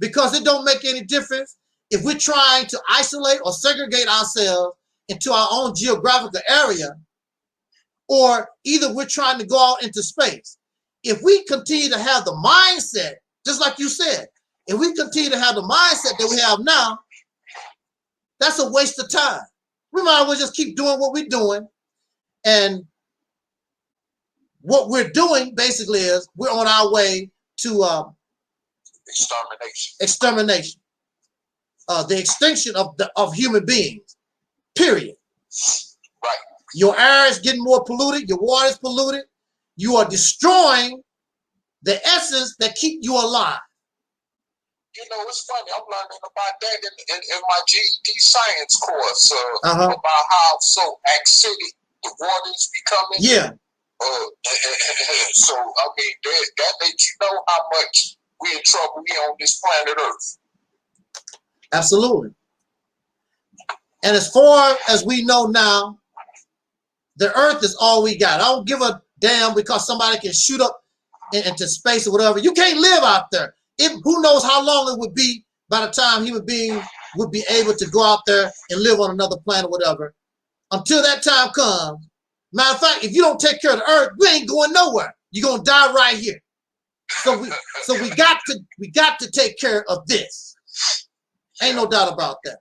because it don't make any difference if we're trying to isolate or segregate ourselves into our own geographical area, or either we're trying to go out into space. If we continue to have the mindset, just like you said, if we continue to have the mindset that we have now, that's a waste of time. We might as well just keep doing what we're doing. And what we're doing basically is we're on our way to extermination, the extinction of human beings, period. Right. Your air is getting more polluted. Your water is polluted. You are destroying the essence that keep you alive. You know, it's funny. I'm learning about that in my GED science course about how acidic the water is becoming. Yeah. So I mean, that lets you know how much we're in trouble here on this planet Earth. Absolutely. And as far as we know now, the Earth is all we got. I don't give a damn because somebody can shoot up into space or whatever. You can't live out there. Who knows how long it would be by the time human beings would be able to go out there and live on another planet or whatever. Until that time comes, matter of fact, if you don't take care of the Earth, we ain't going nowhere. You're gonna die right here. So we got to take care of this. Ain't no doubt about that.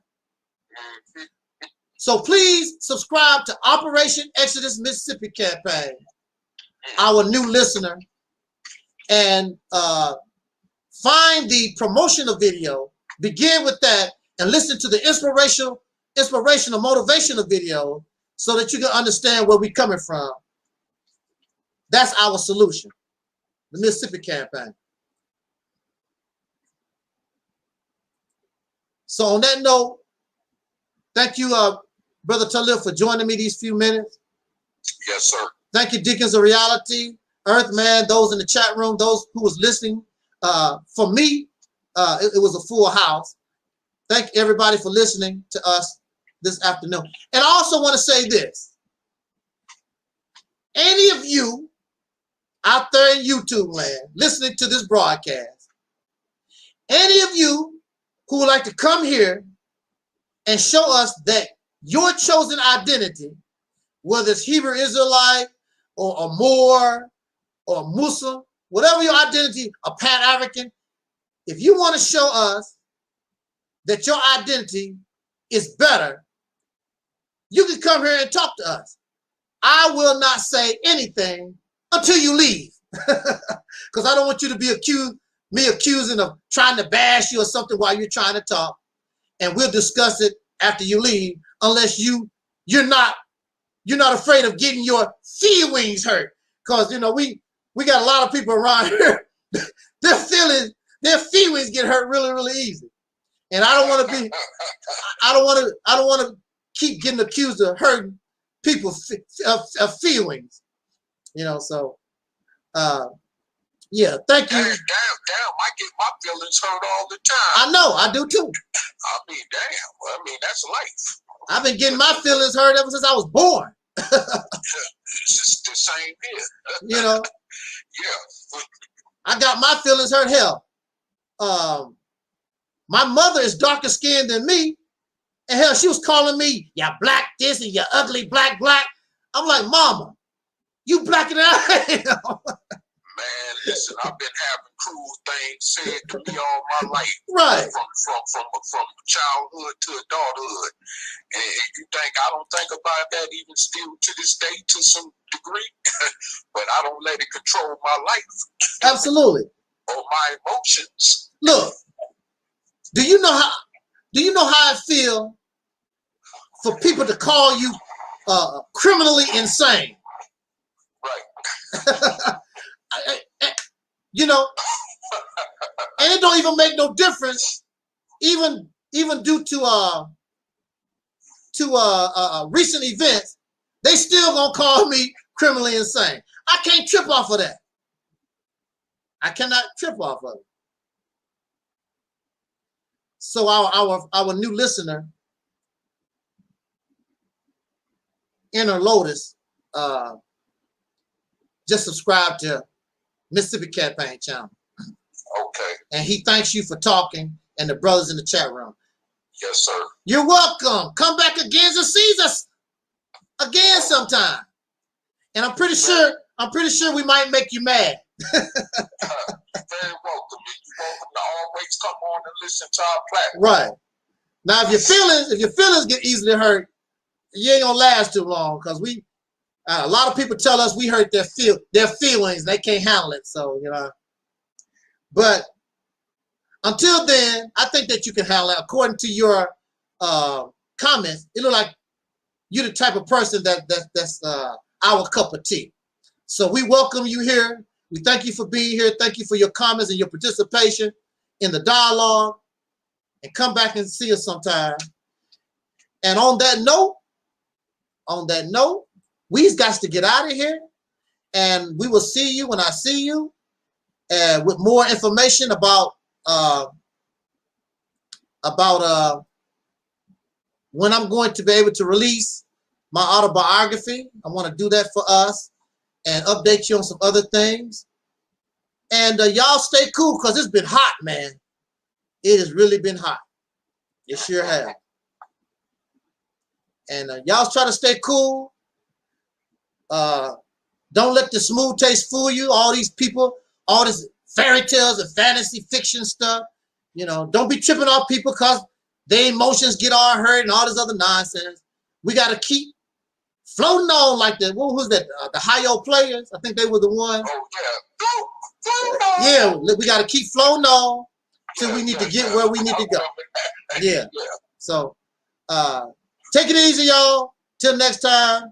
So please subscribe to Operation Exodus Mississippi campaign, our new listener, and find the promotional video, begin with that, and listen to the inspirational, motivational video so that you can understand where we're coming from. That's our solution. the Mississippi campaign. So on that note, thank you, Brother Taalik, for joining me these few minutes. Yes, sir. Thank you, Deacons of Reality, Earthman, those in the chat room, those who was listening. For me, it was a full house. Thank everybody for listening to us this afternoon. And I also want to say this. Any of you out there in YouTube land listening to this broadcast, any of you who would like to come here and show us that your chosen identity, whether it's Hebrew Israelite or a Moor or Muslim, whatever your identity, a Pan-African, if you want to show us that your identity is better, you can come here and talk to us. I will not say anything until you leave, because I don't want you to be accusing of trying to bash you or something while you're trying to talk, and we'll discuss it after you leave, unless you're not afraid of getting your feelings hurt, because you know we got a lot of people around here. their feelings get hurt really easy, and I don't want to be. I don't want to keep getting accused of hurting people's feelings, you know. So, yeah, thank you. Damn, I get my feelings hurt all the time. I know, I do too. I mean, damn. I mean, that's life. I've been getting my feelings hurt ever since I was born. It's the same here. You know. Yeah. I got my feelings hurt. Hell, my mother is darker skinned than me, and hell, she was calling me, "You black this and you ugly black." I'm like, "Mama, you blacker than I am." Man, listen, I've been having cruel things said to me all my life. Right. From childhood to adulthood. And you think I don't think about that even still to this day to some degree, but I don't let it control my life. Absolutely. Or my emotions. Look, do you know how I feel for people to call you criminally insane? Right. You know, and it don't even make no difference, even due to recent events. They still gonna call me criminally insane. I can't trip off of that. I cannot trip off of it. So our new listener, Inner Lotus, just subscribed to Mississippi Campaign channel. Okay. And he thanks you for talking and the brothers in the chat room. Yes, sir. You're welcome. Come back again to see us again sometime. And I'm pretty sure we might make you mad. Very welcome. You're welcome to always come on and listen to our platform. Right. Now if your feelings get easily hurt, you ain't gonna last too long, because a lot of people tell us we hurt their feelings. They can't handle it. So, you know. But until then, I think that you can handle it. According to your comments, it looks like you're the type of person that's our cup of tea. So we welcome you here. We thank you for being here. Thank you for your comments and your participation in the dialogue. And come back and see us sometime. And on that note, we've got to get out of here, and we will see you when I see you, with more information about when I'm going to be able to release my autobiography. I want to do that for us and update you on some other things. And y'all stay cool, because it's been hot, man. It has really been hot. It sure has. And y'all try to stay cool. Don't let the smooth taste fool you. All these people, all this fairy tales and fantasy fiction stuff. You know, don't be tripping off people because their emotions get all hurt and all this other nonsense. We got to keep floating on like the, what was that? The Hi-Yo Players. I think they were the one. Oh, yeah. Yeah, we got to keep floating on till we need to get where we need to go. Yeah. So take it easy, y'all. Till next time.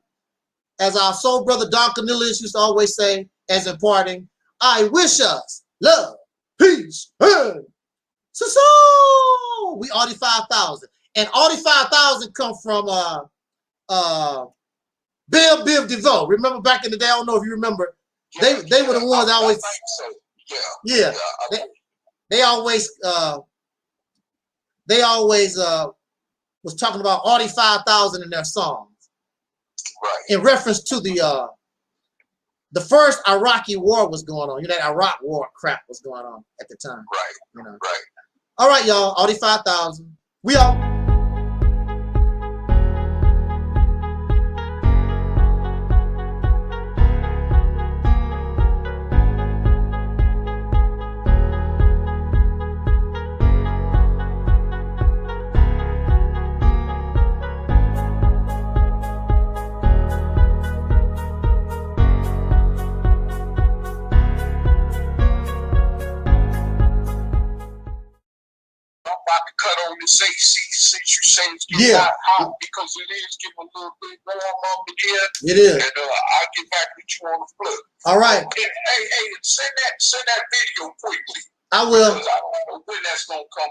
As our soul brother Don Cornelius used to always say, as in parting, I wish us love, peace, and so. We Audi 5000. And Audi 5000 come from Bill Biv DeVoe. Remember back in the day, I don't know if you remember, they were the ones always. I think so. Yeah. They always was talking about Audi 5000 in their songs. Right. In reference to the first Iraqi war was going on. You know, that Iraq war crap was going on at the time. Right. You know. Right. All right, y'all. Audi 5000. We out. Cut on this AC since you say it's getting hot because it is getting a little bit warm up again. It is. And I'll get back with you on the flip. All right. And, hey, send that video quickly. I will. Because I don't know when that's gonna come.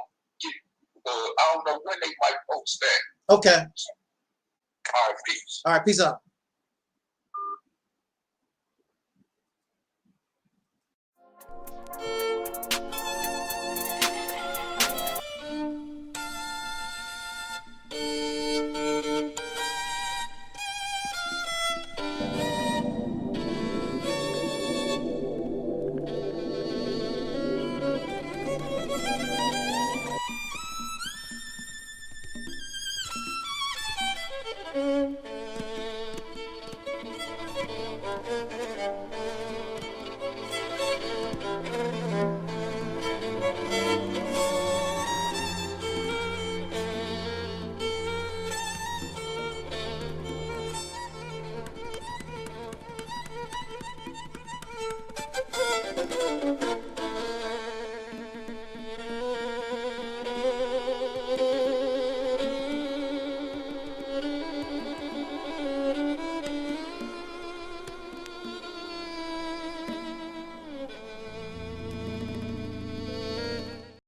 I don't know when they might post that. Okay. All right, peace. All right, peace out.